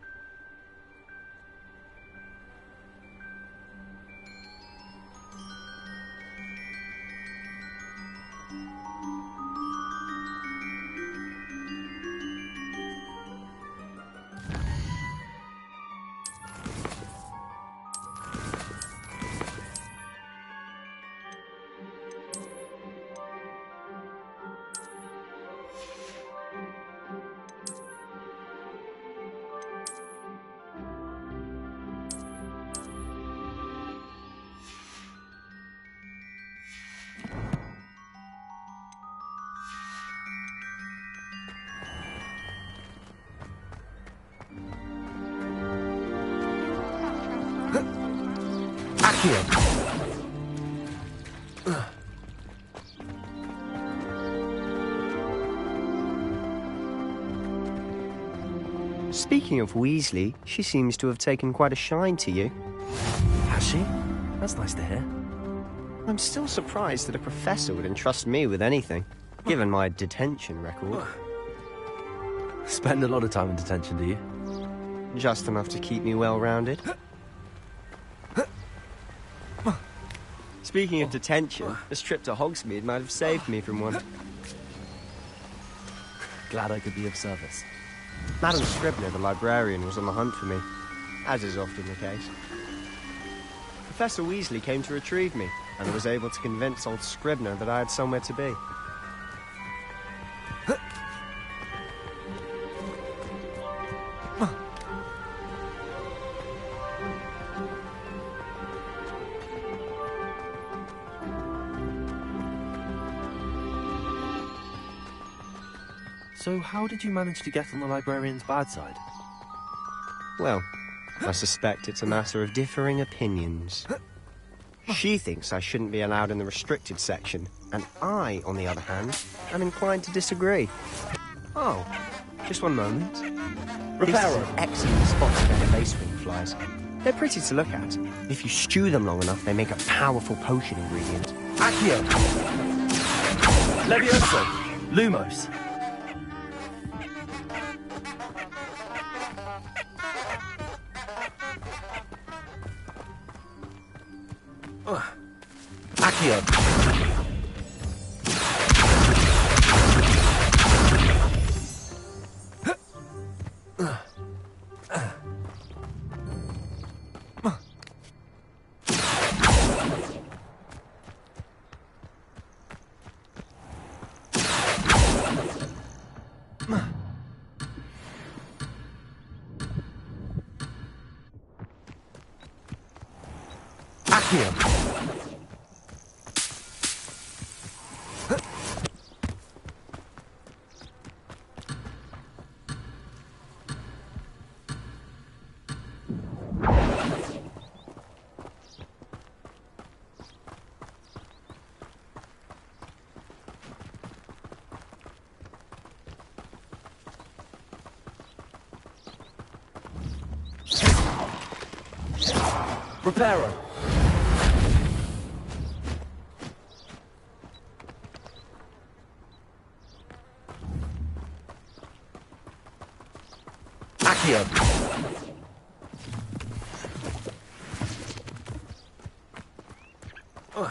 Speaking of Weasley, she seems to have taken quite a shine to you. Has she? That's nice to hear. I'm still surprised that a professor would entrust me with anything, given my detention record. Spend a lot of time in detention, do you? Just enough to keep me well-rounded. Speaking of detention, this trip to Hogsmeade might have saved me from one. Glad I could be of service. Madam Scribner, the librarian, was on the hunt for me, as is often the case. Professor Weasley came to retrieve me, and I was able to convince old Scribner that I had somewhere to be. So how did you manage to get on the librarian's bad side? Well, I suspect it's a matter of differing opinions. She thinks I shouldn't be allowed in the restricted section, and I, on the other hand, am inclined to disagree. Oh, just one moment. This is an excellent spot to get lacewing flies. They're pretty to look at. If you stew them long enough, they make a powerful potion ingredient. Accio! Levioso! Lumos! Accio! Reparo! Accio!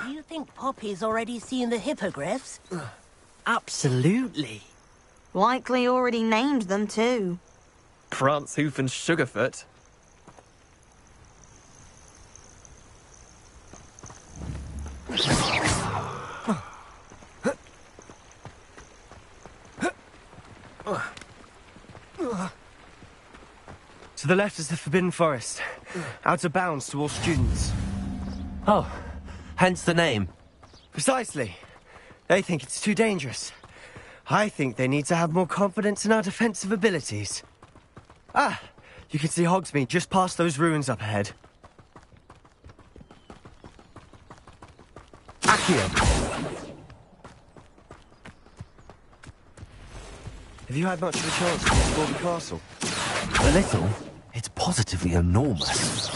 Do you think Poppy's already seen the hippogriffs? Absolutely. Likely already named them too. Prance, Hoof and Sugarfoot. To the left is the Forbidden Forest, out of bounds to all students. Oh, hence the name. Precisely. They think it's too dangerous. I think they need to have more confidence in our defensive abilities. Ah, you can see Hogsmeade just past those ruins up ahead. Accio! Have you had much of a chance to explore the castle? A little. It's positively enormous.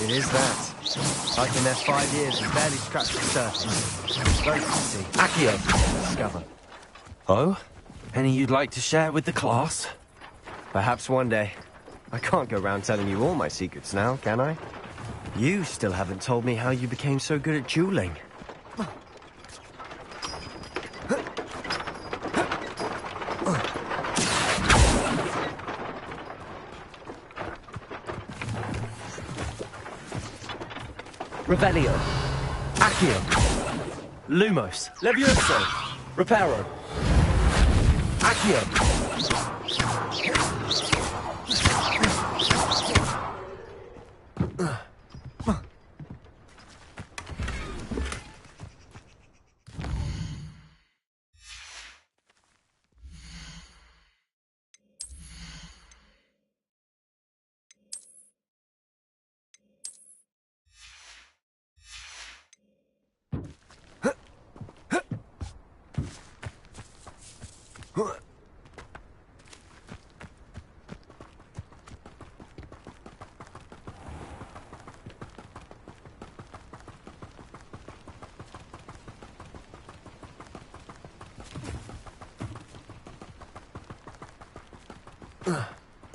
It is that. I've been there 5 years and barely scratched the surface. Very pretty. Accio! Discover. Oh? Any you'd like to share with the class? Perhaps one day. I can't go round telling you all my secrets now, can I? You still haven't told me how you became so good at dueling. Revelio. Accio. Lumos. Levioso. Reparo. Accio.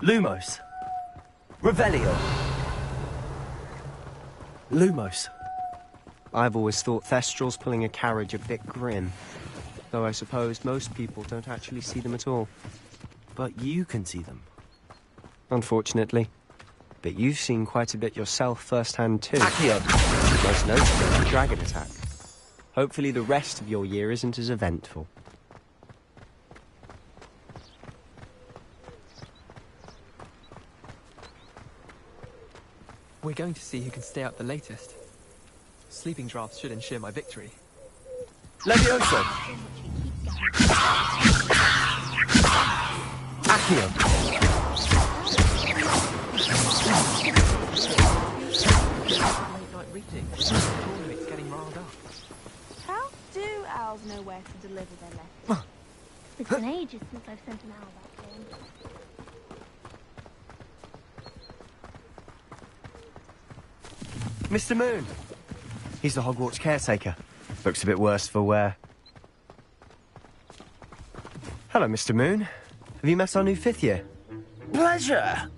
Lumos. Revelio. Lumos. I've always thought Thestrals pulling a carriage a bit grim. Though I suppose most people don't actually see them at all. But you can see them. Unfortunately. But you've seen quite a bit yourself firsthand too. Accio. Most notably, the dragon attack. Hopefully the rest of your year isn't as eventful. We're going to see who can stay up the latest. Sleeping drafts should ensure my victory. Levioso. Accio. Late night reading. It's getting riled up. How do owls know where to deliver their letters? It's been ages since I've sent an owl back home. Mr. Moon! He's the Hogwarts caretaker. Looks a bit worse for wear. Hello, Mr. Moon. Have you met our new 5th year? Pleasure.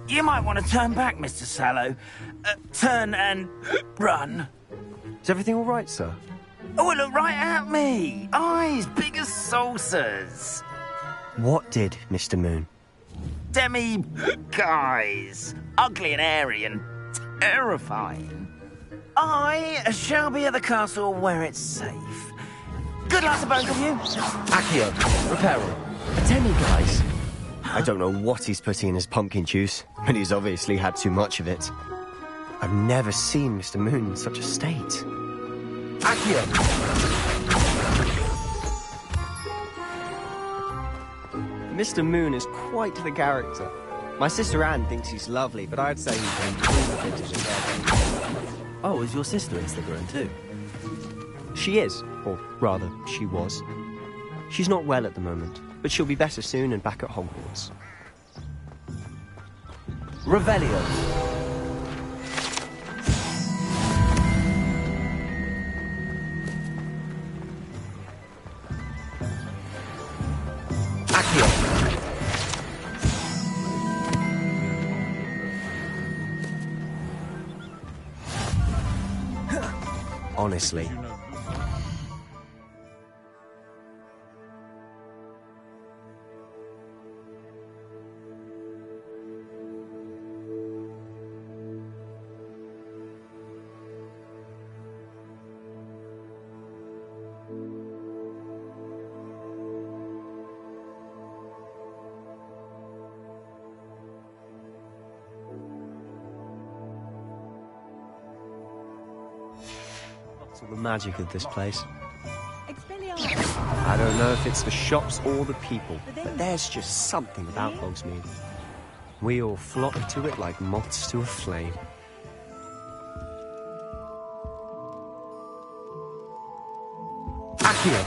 You might want to turn back, Mr. Sallow. Turn and run. Is everything all right, sir? Oh, look right at me. Eyes big as saucers. What did, Mr. Moon? Guys. Ugly and hairy and terrifying. I shall be at the castle where it's safe. Good luck to both of you. Accio. Reparo. Attending, guys. I don't know what he's putting in his pumpkin juice, but he's obviously had too much of it. I've never seen Mr. Moon in such a state. Accio. Mr. Moon is quite the character. My sister Anne thinks he's lovely, but I'd say he can improve a bit as a character. Oh, is your sister in Slytherin too? She is, or rather, she was. She's not well at the moment, but she'll be better soon and back at Hogwarts. Revelio. Accio. Honestly. The magic of this place. I don't know if it's the shops or the people, but there's just something about Hogsmeade. We all flock to it like moths to a flame. Accio.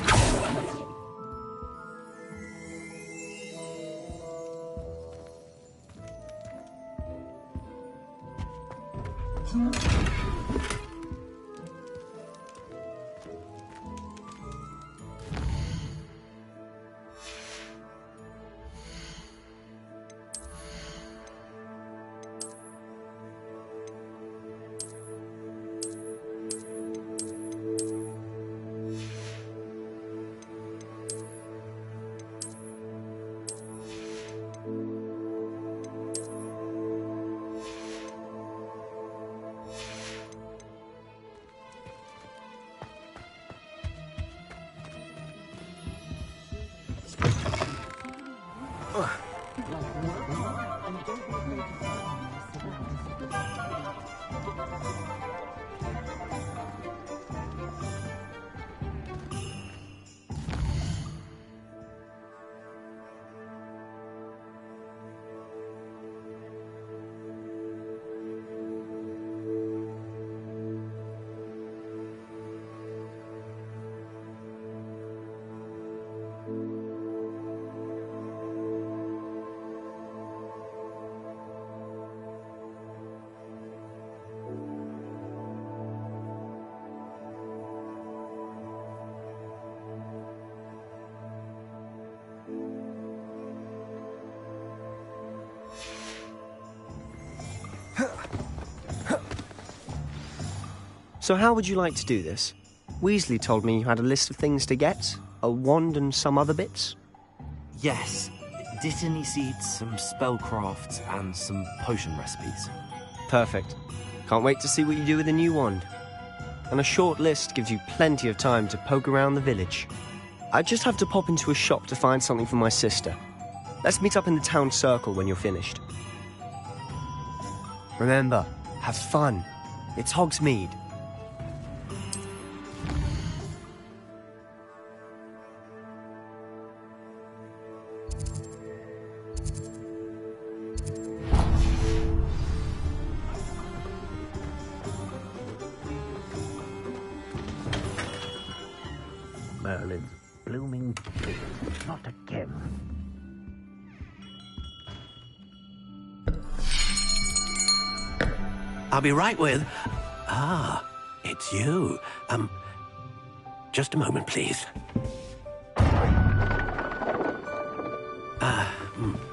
So how would you like to do this? Weasley told me you had a list of things to get, a wand and some other bits. Yes. Dittany seeds, some spellcrafts, and some potion recipes. Perfect. Can't wait to see what you do with the new wand. And a short list gives you plenty of time to poke around the village. I just have to pop into a shop to find something for my sister. Let's meet up in the town circle when you're finished. Remember, have fun. It's Hogsmeade. Merlin's blooming tree. Not again. I'll be right with... Ah, it's you. Just a moment, please.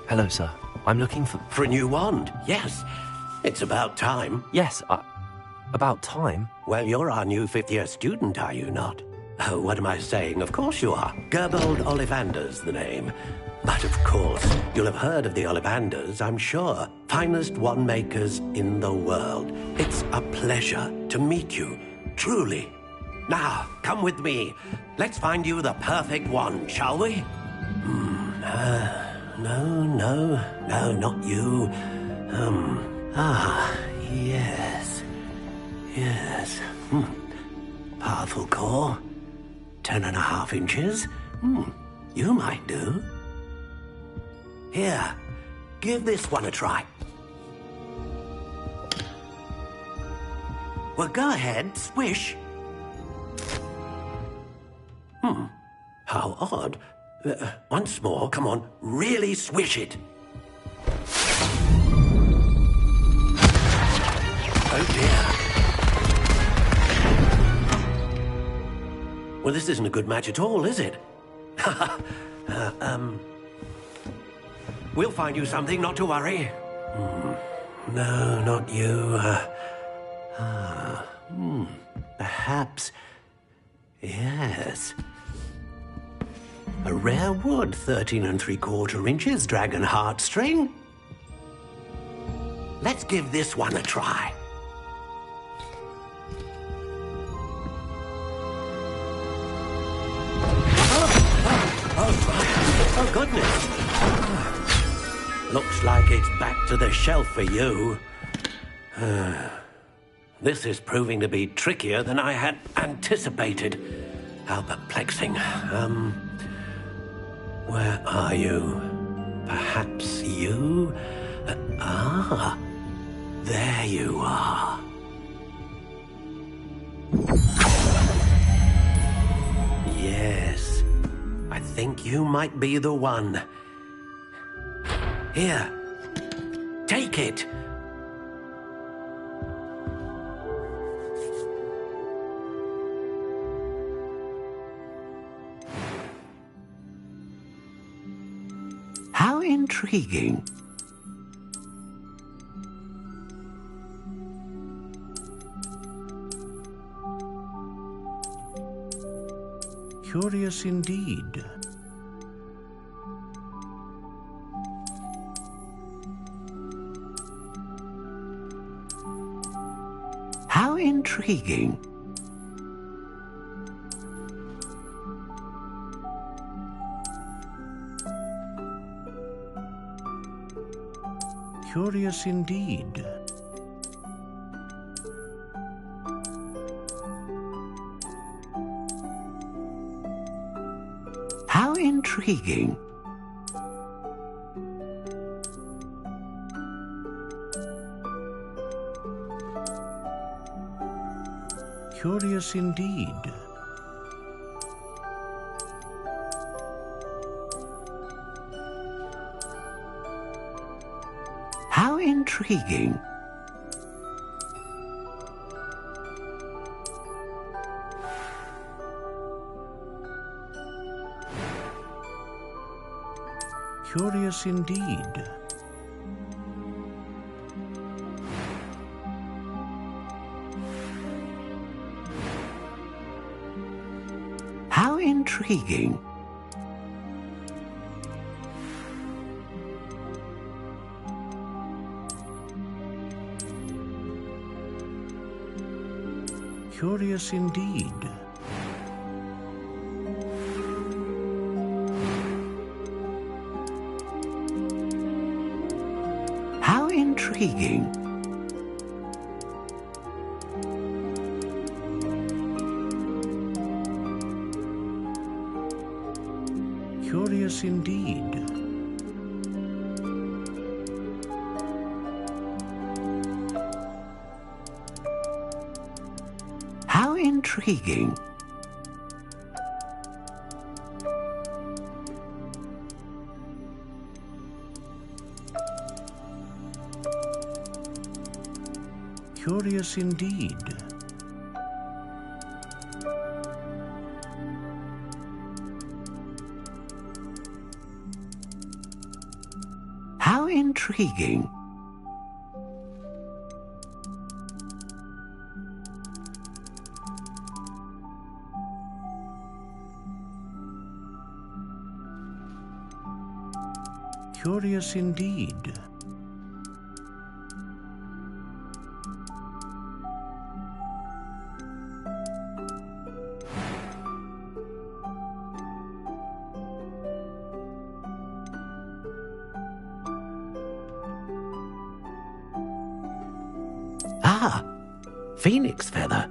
Hello, sir. I'm looking for... For a new wand, yes. It's about time. Yes, about time? Well, you're our new fifth-year student, are you not? Oh, what am I saying? Of course you are. Gerbold Ollivander's the name. But of course, you'll have heard of the Ollivanders, I'm sure. Finest wand makers in the world. It's a pleasure to meet you, truly. Now, come with me. Let's find you the perfect wand, shall we? No, not you. Yes. Powerful core. 10.5 inches. You might do. Here, give this one a try. Well, go ahead, swish. How odd. Once more, come on, really swish it. Oh dear. Well, this isn't a good match at all, is it? We'll find you something, not to worry. No, not you. Perhaps... Yes. A rare wood, 13 3/4 inches, dragon heartstring. Let's give this one a try. Oh, goodness. Looks like it's back to the shelf for you. This is proving to be trickier than I had anticipated. How perplexing. Where are you? Perhaps you? There you are. Yes. I think you might be the one. Here. Take it. intriguing. Curious indeed. How intriguing. Curious indeed. How intriguing. Curious indeed. How intriguing. Curious indeed. How intriguing. Curious indeed. How intriguing. Curious indeed. How intriguing. Curious indeed. How intriguing. Curious indeed. Ah, phoenix feather.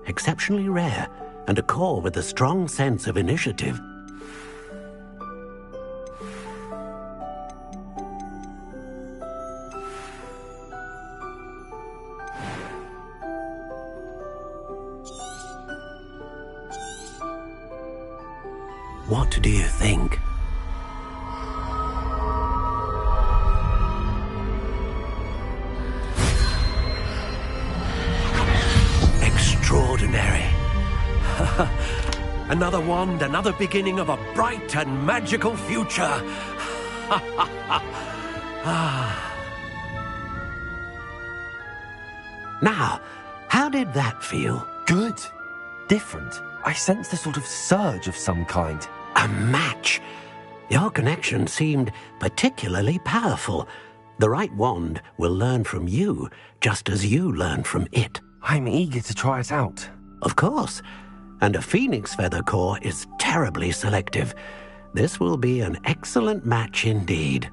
Exceptionally rare, and a core with a strong sense of initiative. What do you think? Extraordinary. Another wand, another beginning of a bright and magical future. Now, how did that feel? Good. Different. I sensed a sort of surge of some kind. A match. Your connection seemed particularly powerful. The right wand will learn from you, just as you learn from it. I'm eager to try it out. Of course. And a phoenix feather core is terribly selective. This will be an excellent match indeed.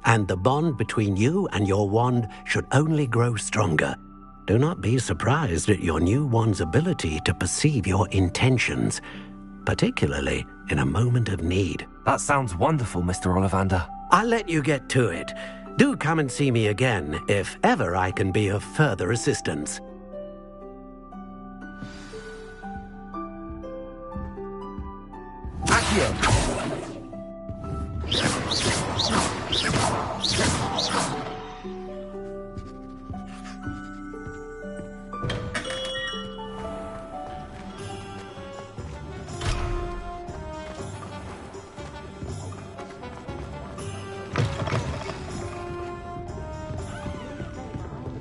And the bond between you and your wand should only grow stronger. Do not be surprised at your new wand's ability to perceive your intentions, particularly in a moment of need. That sounds wonderful, Mr. Ollivander. I'll let you get to it. Do come and see me again if ever I can be of further assistance. Accio!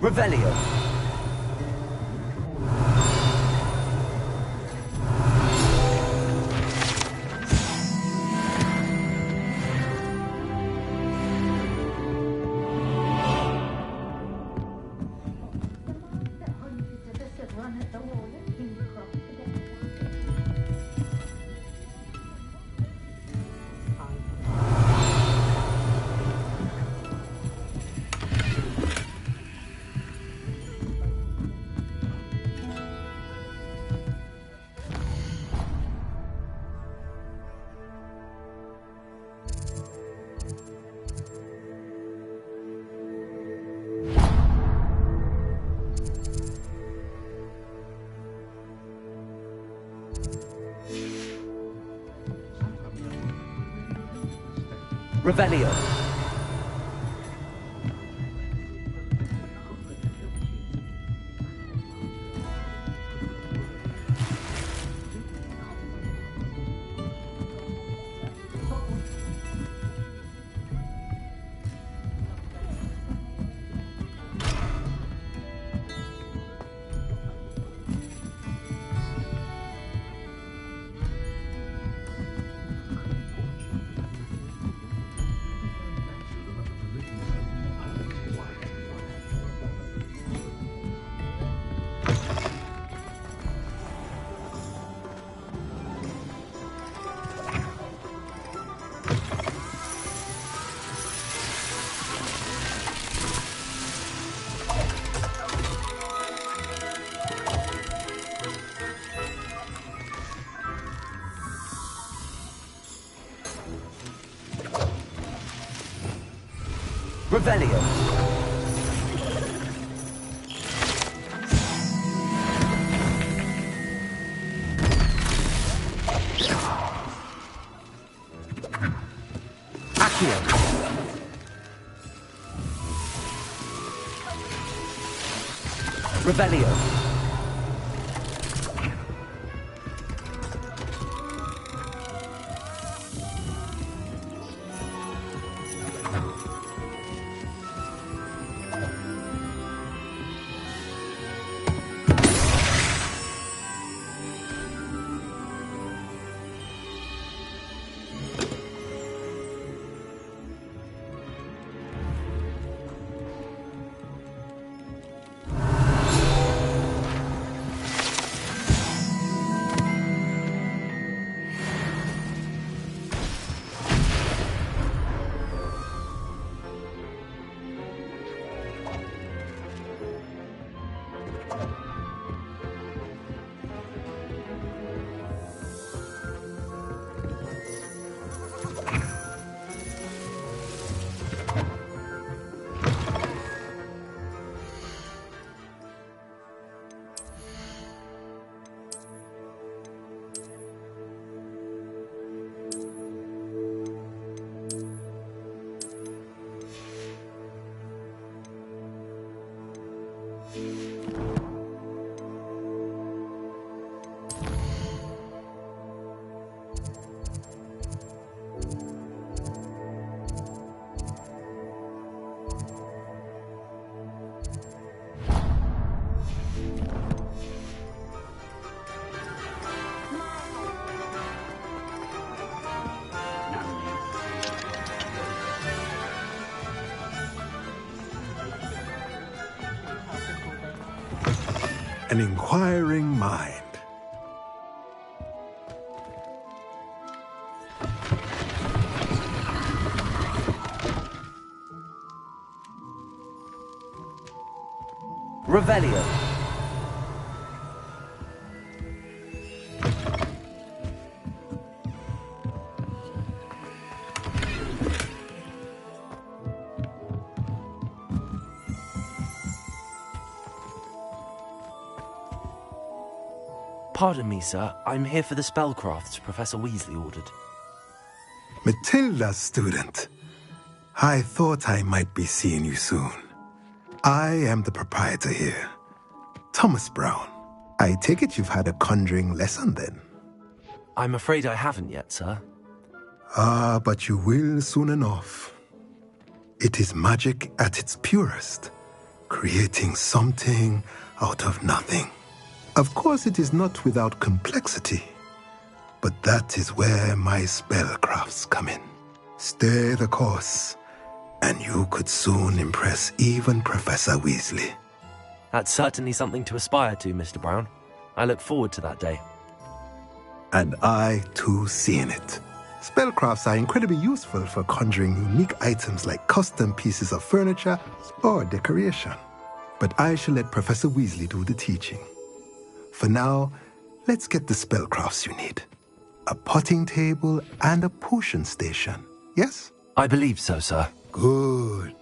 Revelio. Revelio. Revelio. Accio. Revelio. An inquiring mind. Revelio. Pardon me, sir. I'm here for the spellcrafts Professor Weasley ordered. Matilda's student. I thought I might be seeing you soon. I am the proprietor here, Thomas Brown. I take it you've had a conjuring lesson then? I'm afraid I haven't yet, sir. Ah, but you will soon enough. It is magic at its purest. creating something out of nothing. Of course, it is not without complexity, but that is where my spellcrafts come in. Stay the course, and you could soon impress even Professor Weasley. That's certainly something to aspire to, Mr. Brown. I look forward to that day. And I, too, see in it. Spellcrafts are incredibly useful for conjuring unique items like custom pieces of furniture or decoration. But I shall let Professor Weasley do the teaching. For now, let's get the spellcrafts you need. A potting table and a potion station, yes? I believe so, sir. Good.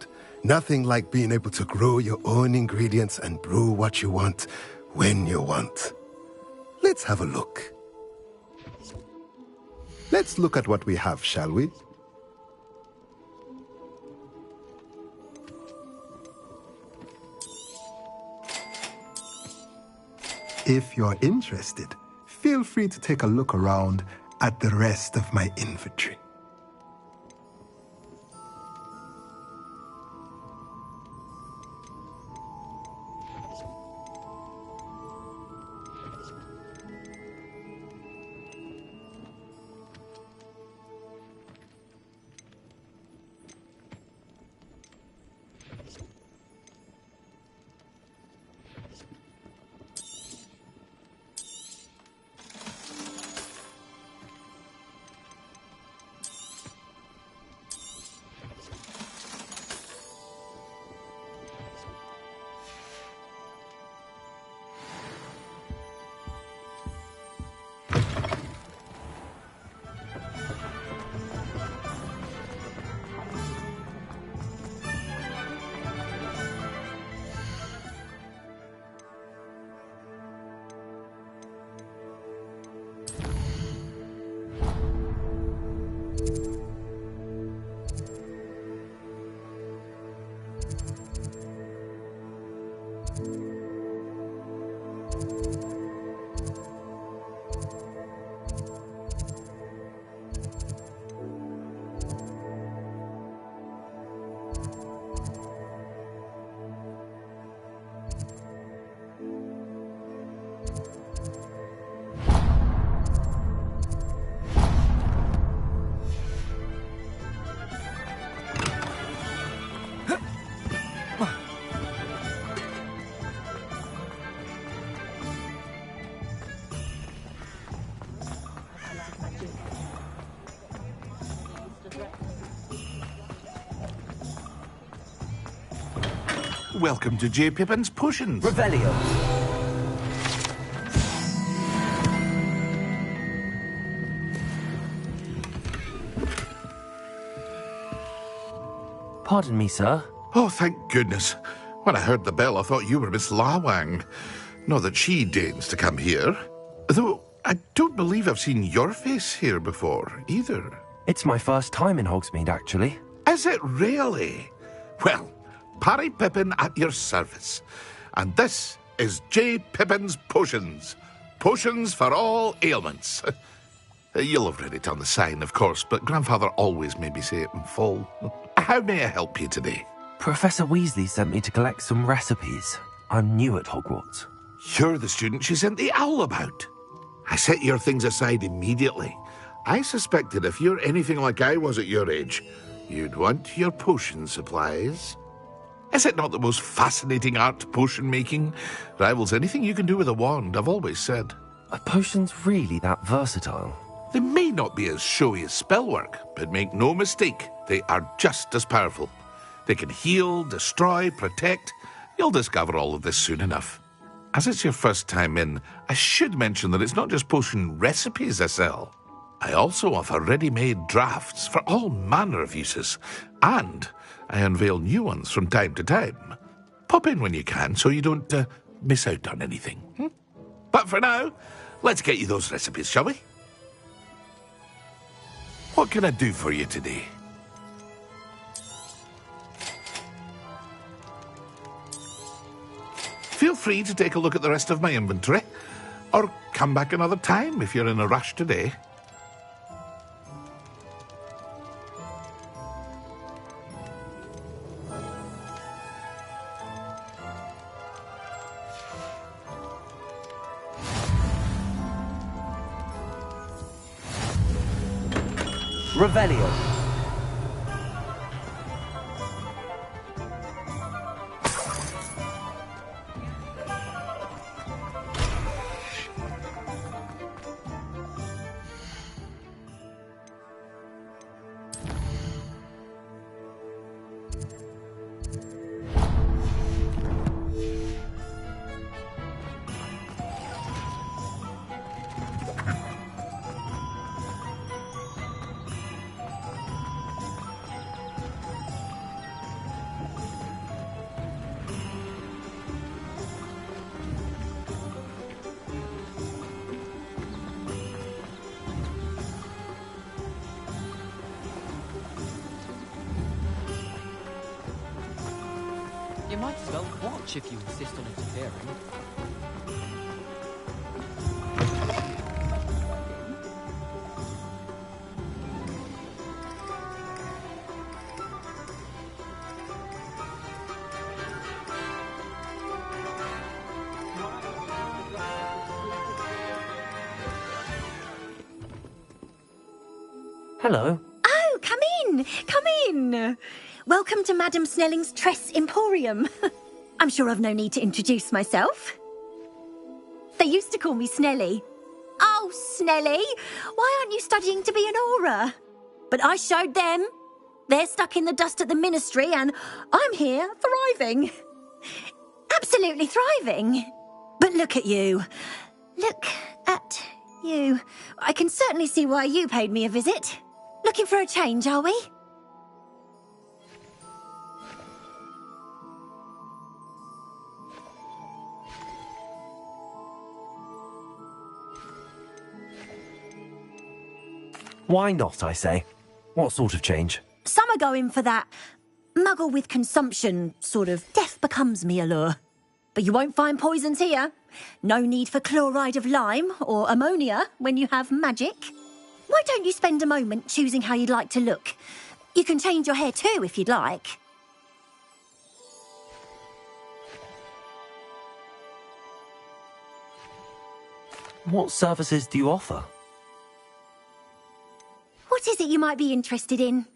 Nothing like being able to grow your own ingredients and brew what you want when you want. Let's have a look. Let's look at what we have, shall we? If you're interested, feel free to take a look around at the rest of my inventory. Welcome to J. Pippin's Potions. Revelio. Pardon me, sir. Oh, thank goodness. When I heard the bell, I thought you were Miss Lawang. Not that she deigns to come here. Though I don't believe I've seen your face here before, either. It's my first time in Hogsmeade, actually. Is it really? Well, Parry Pippin at your service. And this is J. Pippin's Potions. Potions for all ailments. You'll have read it on the sign, of course, but Grandfather always made me say it in full. How may I help you today? Professor Weasley sent me to collect some recipes. I'm new at Hogwarts. You're the student she sent the owl about. I set your things aside immediately. I suspected if you're anything like I was at your age, you'd want your potion supplies. Is it not the most fascinating art, potion making? Rivals anything you can do with a wand, I've always said. Are potions really that versatile? They may not be as showy as spellwork, but make no mistake, they are just as powerful. They can heal, destroy, protect. You'll discover all of this soon enough. As it's your first time in, I should mention that it's not just potion recipes I sell. I also offer ready-made drafts for all manner of uses, and I unveil new ones from time to time. Pop in when you can so you don't miss out on anything. But for now, let's get you those recipes, shall we? What can I do for you today? Feel free to take a look at the rest of my inventory, or come back another time if you're in a rush today. Revelio. You might as well watch if you insist on interfering. Hello. Oh, come in! Come in! Welcome to Madame Snelling's Tress Emporium. I'm sure I've no need to introduce myself. They used to call me Snelly. Oh, Snelly! Why aren't you studying to be an aura? But I showed them. They're stuck in the dust at the ministry, and I'm here thriving. Absolutely thriving. But look at you. Look at you. I can certainly see why you paid me a visit. Looking for a change, are we? Why not, I say? What sort of change? Some are going for that muggle with consumption, sort of death becomes me allure. But you won't find poisons here. No need for chloride of lime or ammonia when you have magic. Why don't you spend a moment choosing how you'd like to look? You can change your hair too if you'd like. What services do you offer? What is it you might be interested in?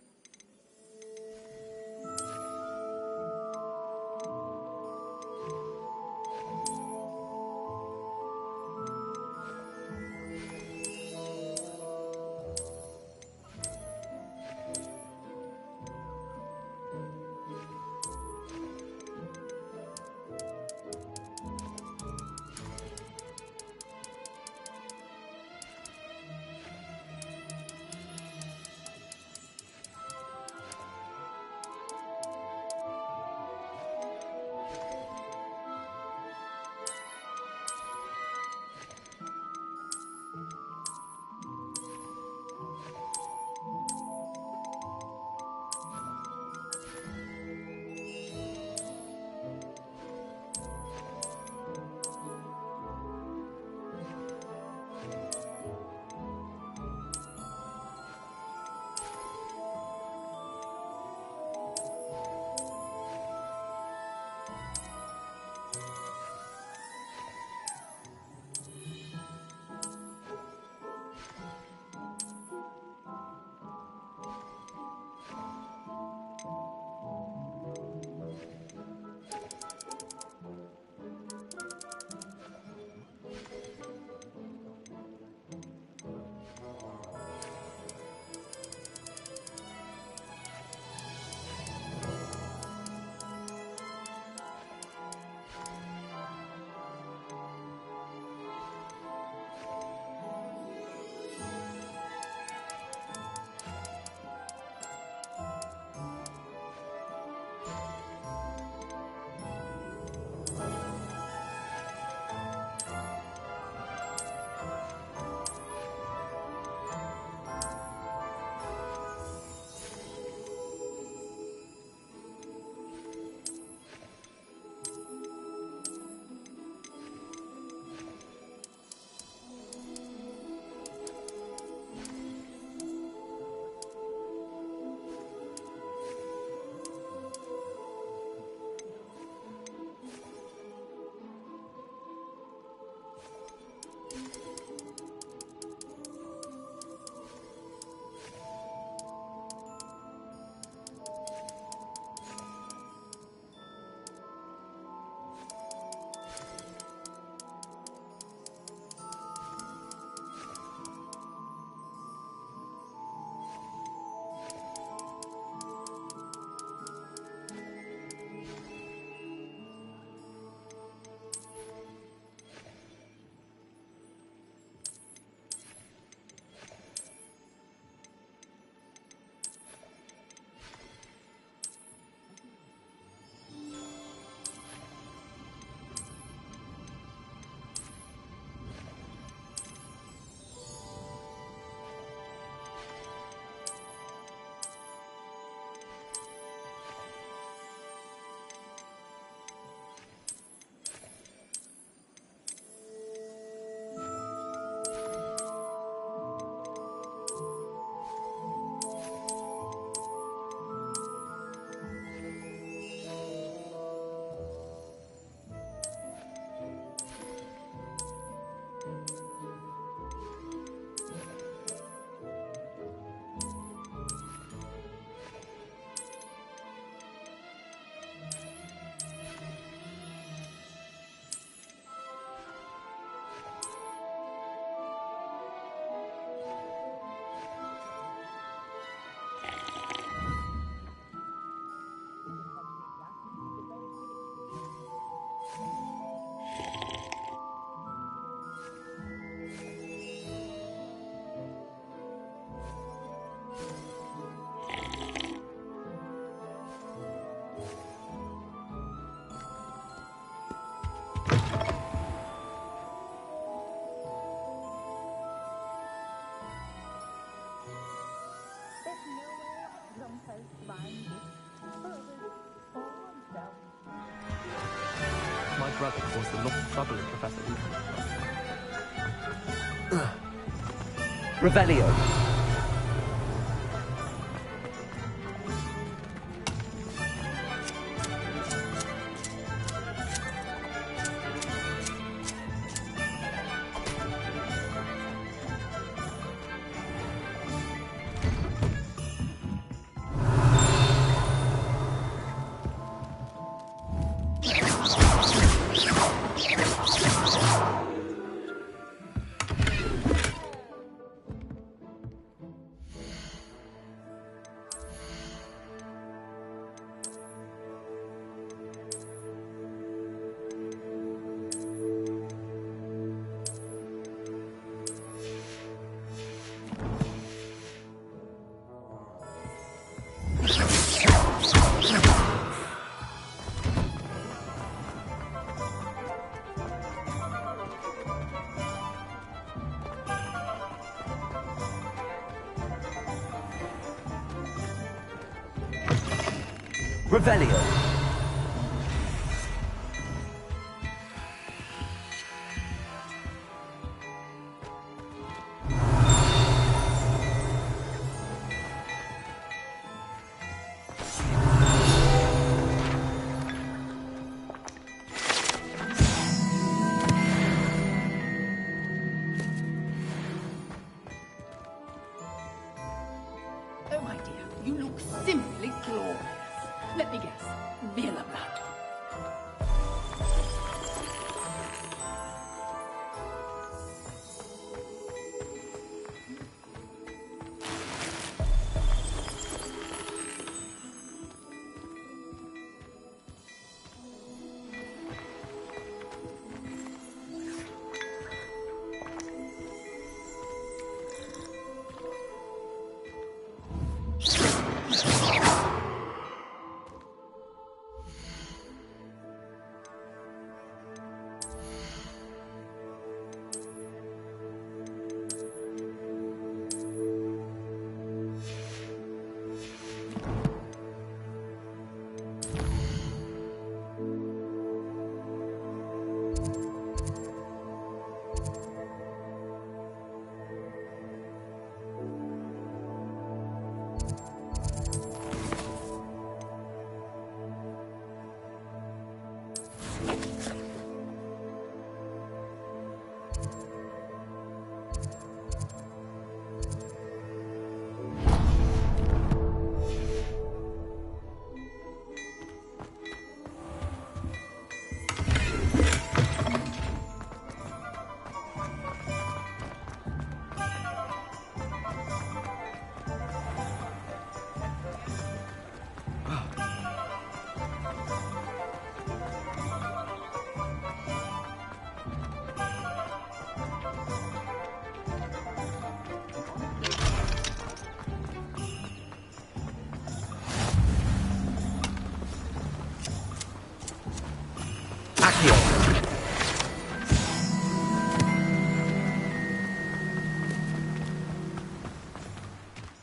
brother caused a lot of trouble in Professor Weasley. Revelio. Revelio. Oh, my dear, you look simply glorious. Let me guess. Villa blood.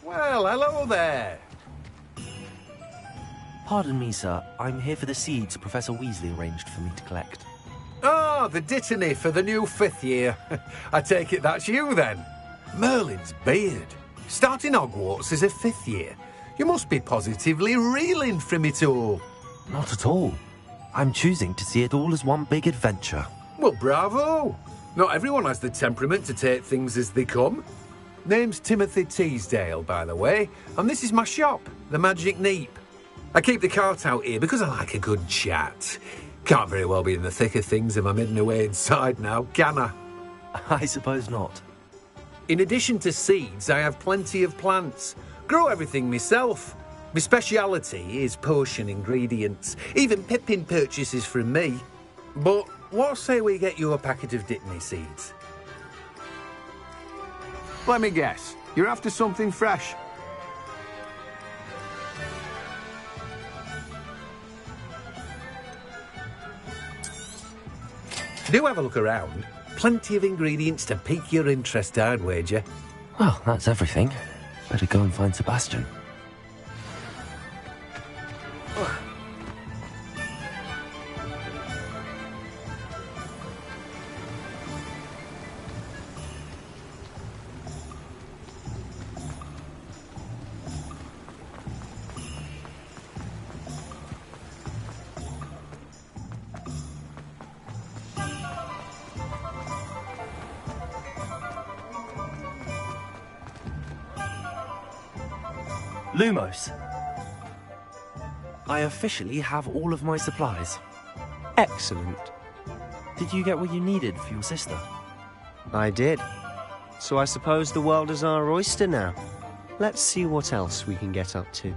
Well, hello there. Pardon me, sir. I'm here for the seeds Professor Weasley arranged for me to collect. Ah, the dittany for the new 5th year. I take it that's you, then. Merlin's beard. Starting Hogwarts as a 5th year. You must be positively reeling from it all. Not at all. I'm choosing to see it all as one big adventure. Well, bravo. Not everyone has the temperament to take things as they come. Name's Timothy Teasdale, by the way, and this is my shop, the Magic Neep. I keep the cart out here because I like a good chat. Can't very well be in the thick of things if I'm hidden away inside now, can I? I suppose not. In addition to seeds, I have plenty of plants. Grow everything myself. My speciality is potion ingredients. Even Pippin purchases from me. But what say we get you a packet of Dittany seeds? Let me guess. You're after something fresh. Do have a look around. Plenty of ingredients to pique your interest, I'd wager. Well, that's everything. Better go and find Sebastian. Lumos. I officially have all of my supplies. Excellent. Did you get what you needed for your sister? I did. So I suppose the world is our oyster now. Let's see what else we can get up to.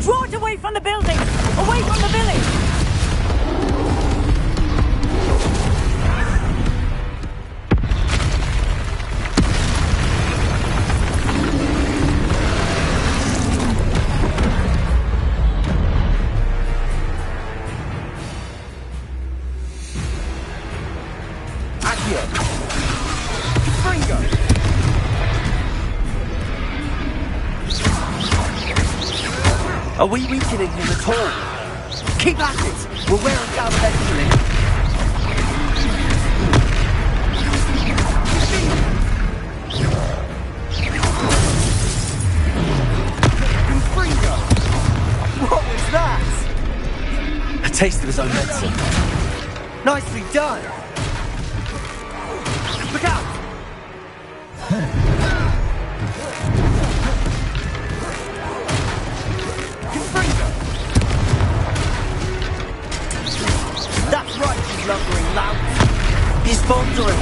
Draw it away from the building! Away from the village! Are we weakening him at all? Keep at it! We'll wear him down eventually. What was that? A taste of his own medicine. Nicely done! Look out! That's right, you lumbering lout. He's faltering.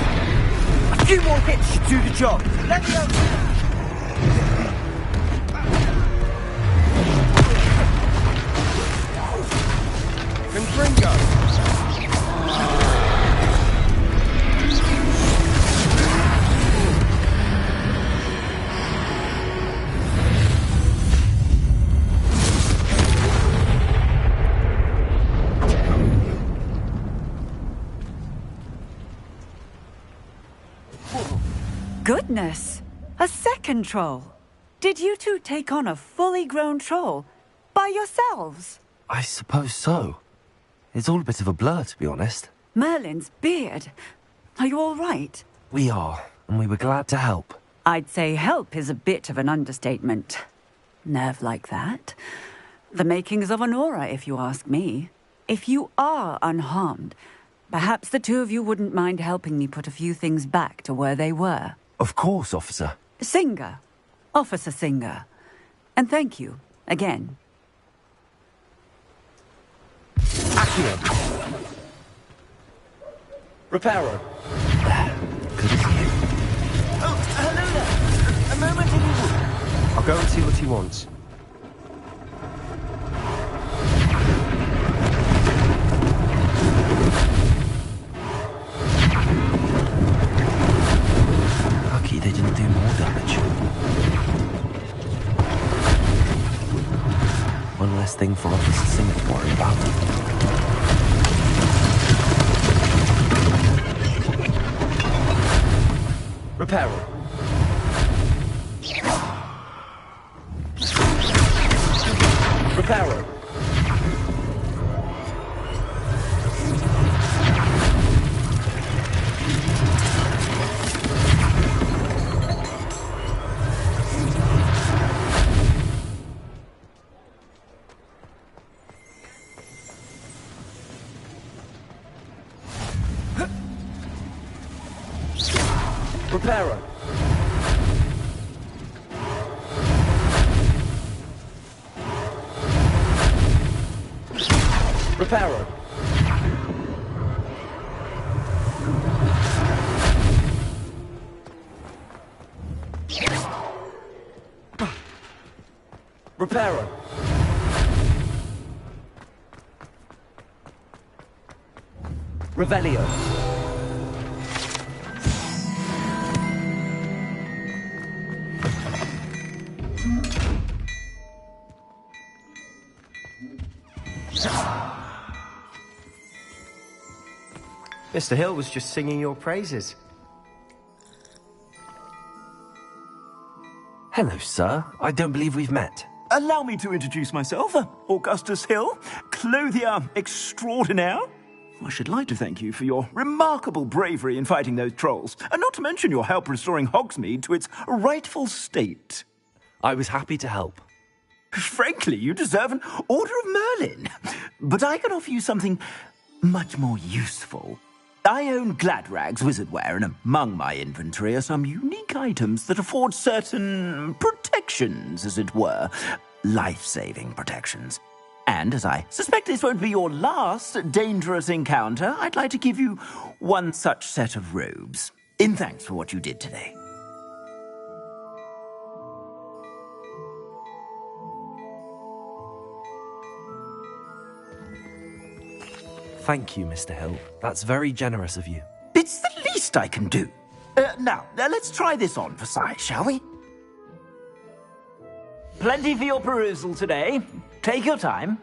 A few more hits should do the job. Let me over. Confringo. Goodness! A second troll! Did you two take on a fully grown troll? By yourselves? I suppose so. It's all a bit of a blur, to be honest. Merlin's beard. Are you all right? We are, and we were glad to help. I'd say help is a bit of an understatement. Nerve like that. The makings of an aura, if you ask me. If you are unharmed, perhaps the two of you wouldn't mind helping me put a few things back to where they were. Of course, officer. Singer. Officer Singer. And thank you, again. Accio. Reparo. Good as you. Oh, hello there. A moment if you would. I'll go and see what he wants. Lucky they didn't do more damage. One less thing for Officer Singer to worry about. Reparo. Reparo. Reparo. Reparo. Reparo. Revelio. Mr. Hill was just singing your praises. Hello, sir. I don't believe we've met. Allow me to introduce myself, Augustus Hill, clothier extraordinaire. I should like to thank you for your remarkable bravery in fighting those trolls, and not to mention your help restoring Hogsmeade to its rightful state. I was happy to help. Frankly, you deserve an Order of Merlin. But I can offer you something much more useful. I own Gladrag's wizardware, and among my inventory are some unique items that afford certain protections, as it were. Life-saving protections. And as I suspect this won't be your last dangerous encounter, I'd like to give you one such set of robes, in thanks for what you did today. Thank you, Mr. Hill. That's very generous of you. It's the least I can do. Now, let's try this on for size, shall we? Plenty for your perusal today. Take your time.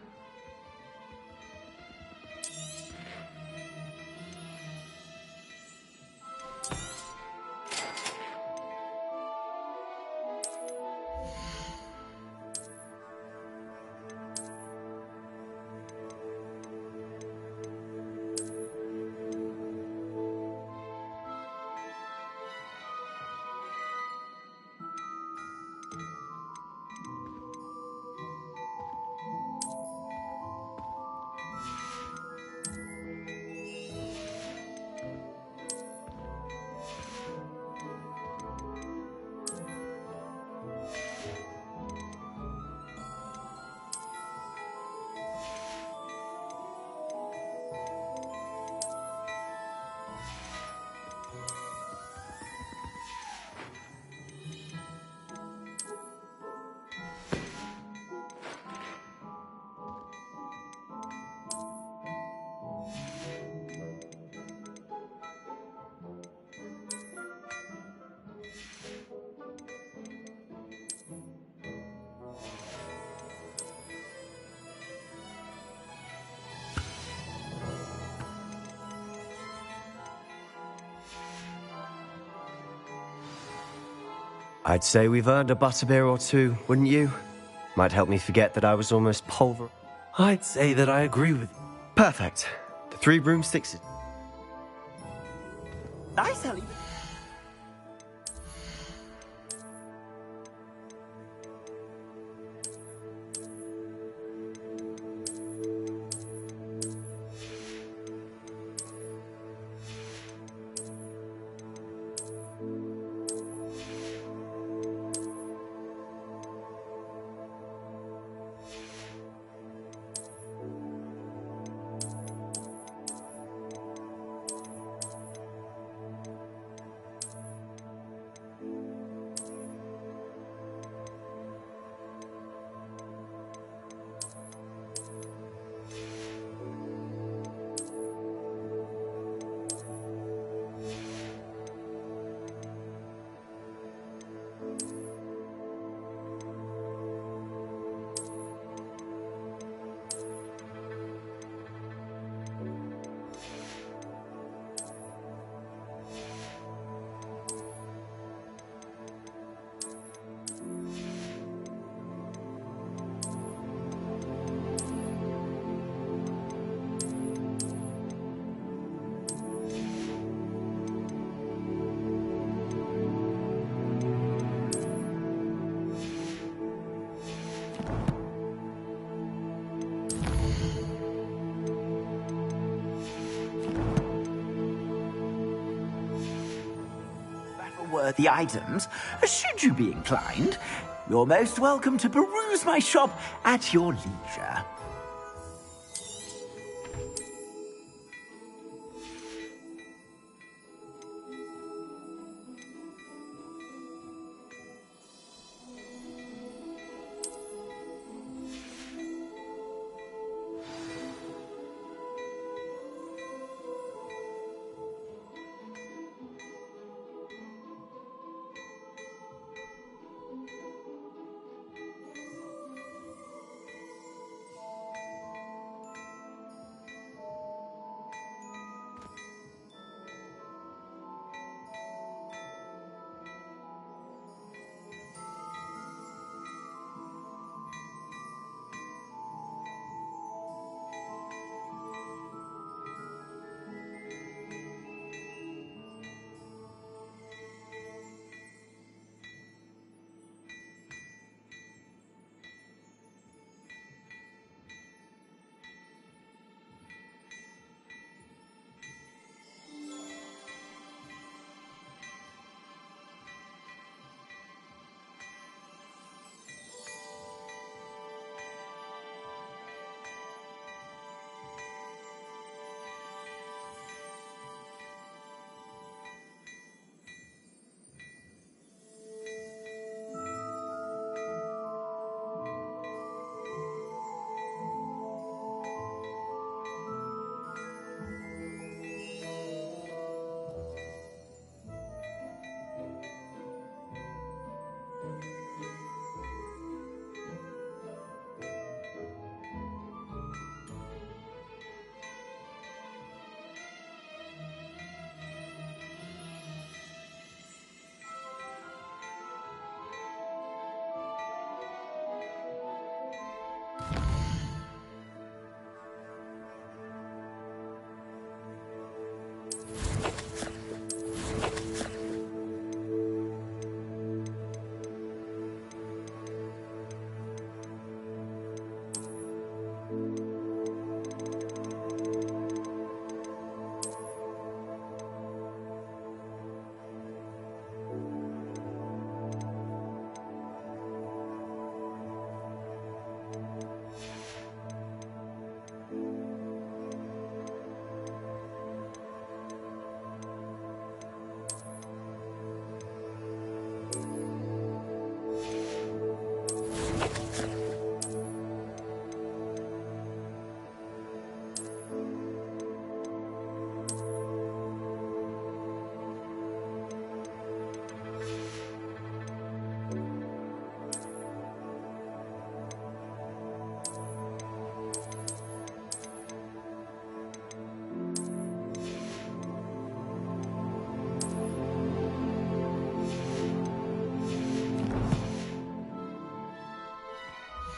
I'd say we've earned a butterbeer or two, wouldn't you? Might help me forget that I was almost pulver. I'd say that I agree with you. Perfect. The 3 broomsticks. Nice, Ellie. Worthy items, should you be inclined. You're most welcome to peruse my shop at your leisure.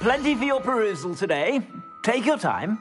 Plenty for your perusal today. Take your time.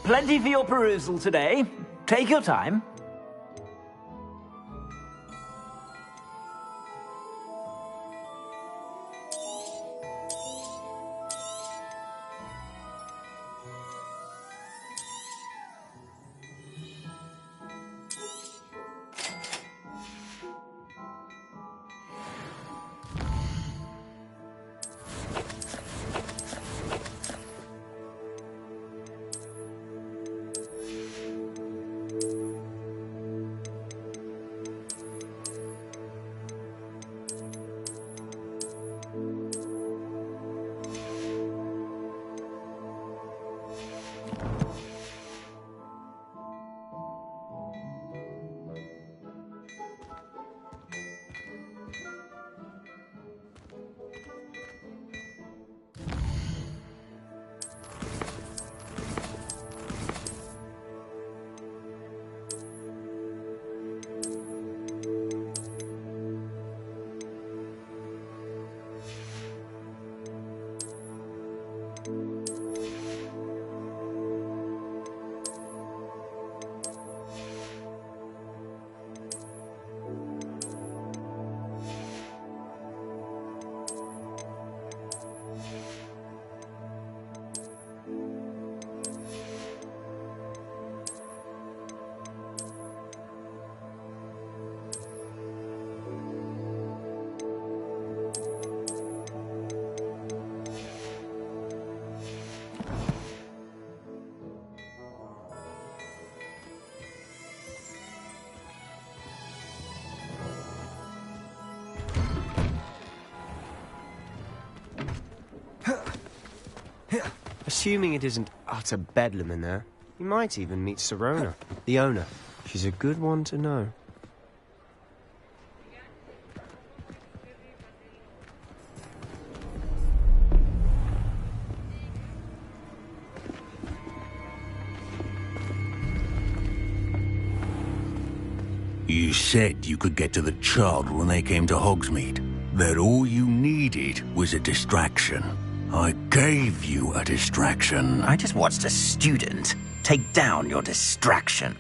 Plenty for your perusal today. Take your time. Assuming it isn't utter bedlam in there, you might even meet Sirona, the owner. She's a good one to know. You said you could get to the child when they came to Hogsmeade. That all you needed was a distraction. I gave you a distraction. I just watched a student take down your distraction.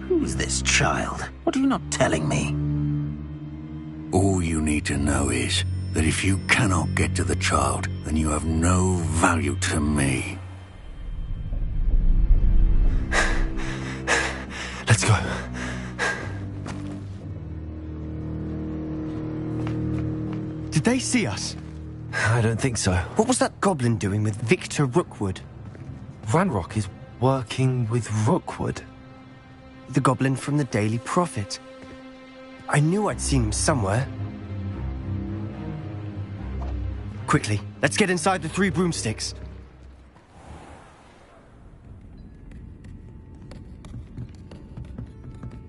Who's this child? What are you not telling me? All you need to know is that if you cannot get to the child, then you have no value to me. Let's go. Did they see us? I don't think so. What was that goblin doing with Victor Rookwood? Ranrock is working with Rookwood. The goblin from the Daily Prophet. I knew I'd seen him somewhere. Quickly, let's get inside the 3 broomsticks.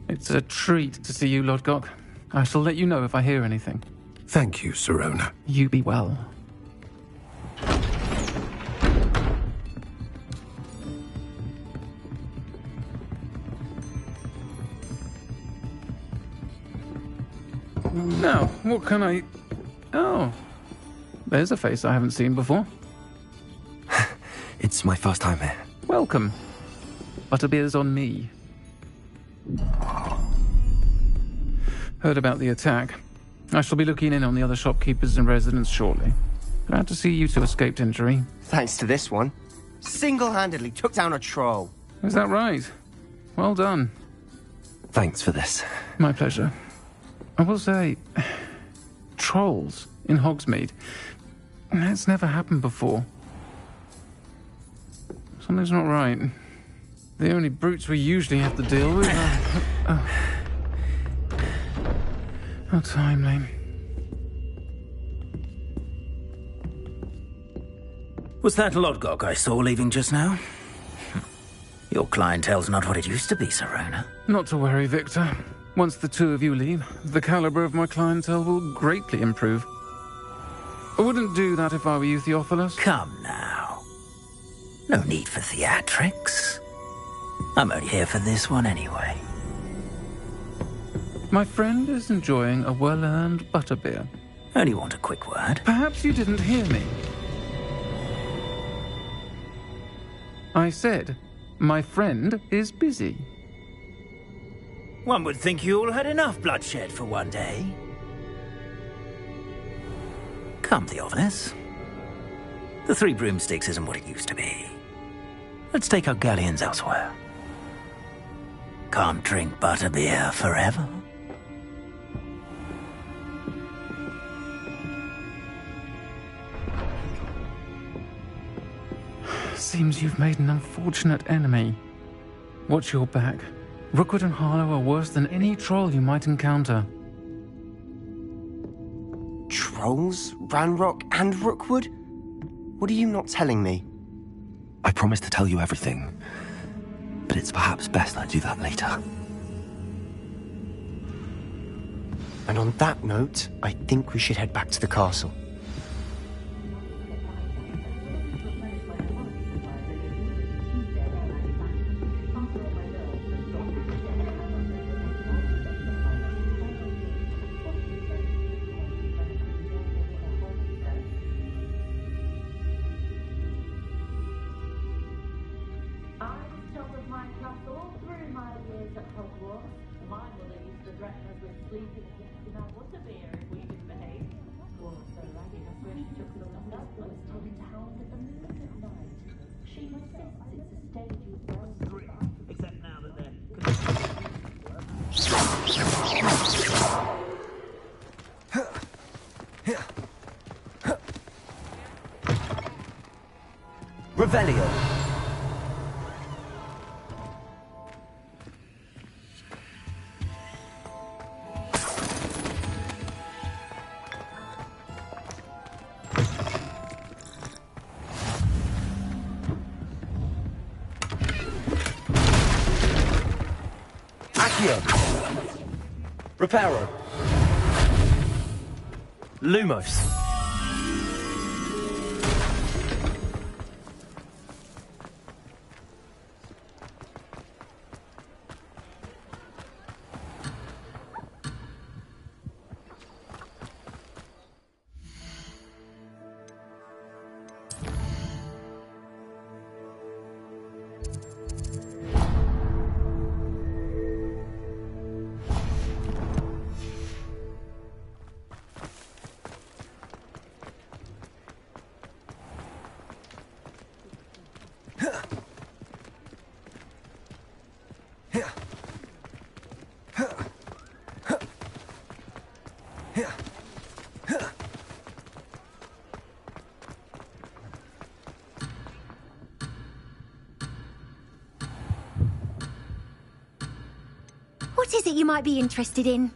It's a treat to see you, Lodgok. I shall let you know if I hear anything. Thank you, Sirona. You be well. Now, what can I... Oh, there's a face I haven't seen before. It's my first time here. Welcome. Butterbeer's on me. Heard about the attack. I shall be looking in on the other shopkeepers and residents shortly. Glad to see you two escaped injury. Thanks to this one. Single-handedly took down a troll. Is that right? Well done. Thanks for this. My pleasure. I will say, trolls in Hogsmeade. That's never happened before. Something's not right. The only brutes we usually have to deal with are... How timely. Was that Lodgok I saw leaving just now? Your clientele's not what it used to be, Sirona. Not to worry, Victor. Once the 2 of you leave, the caliber of my clientele will greatly improve. I wouldn't do that if I were you, Theophilus. Come now. No need for theatrics. I'm only here for this one anyway. My friend is enjoying a well-earned butterbeer. Only want a quick word. Perhaps you didn't hear me. I said, my friend is busy. One would think you all had enough bloodshed for one day. Come, Theophilus. The 3 broomsticks isn't what it used to be. Let's take our galleons elsewhere. Can't drink butterbeer forever. Seems you've made an unfortunate enemy. Watch your back. Rookwood and Harlow are worse than any troll you might encounter. Trolls? Ranrock and Rookwood? What are you not telling me? I promise to tell you everything, but it's perhaps best I do that later. And on that note, I think we should head back to the castle. Revelio. Accio. Reparo. Lumos. What is it you might be interested in?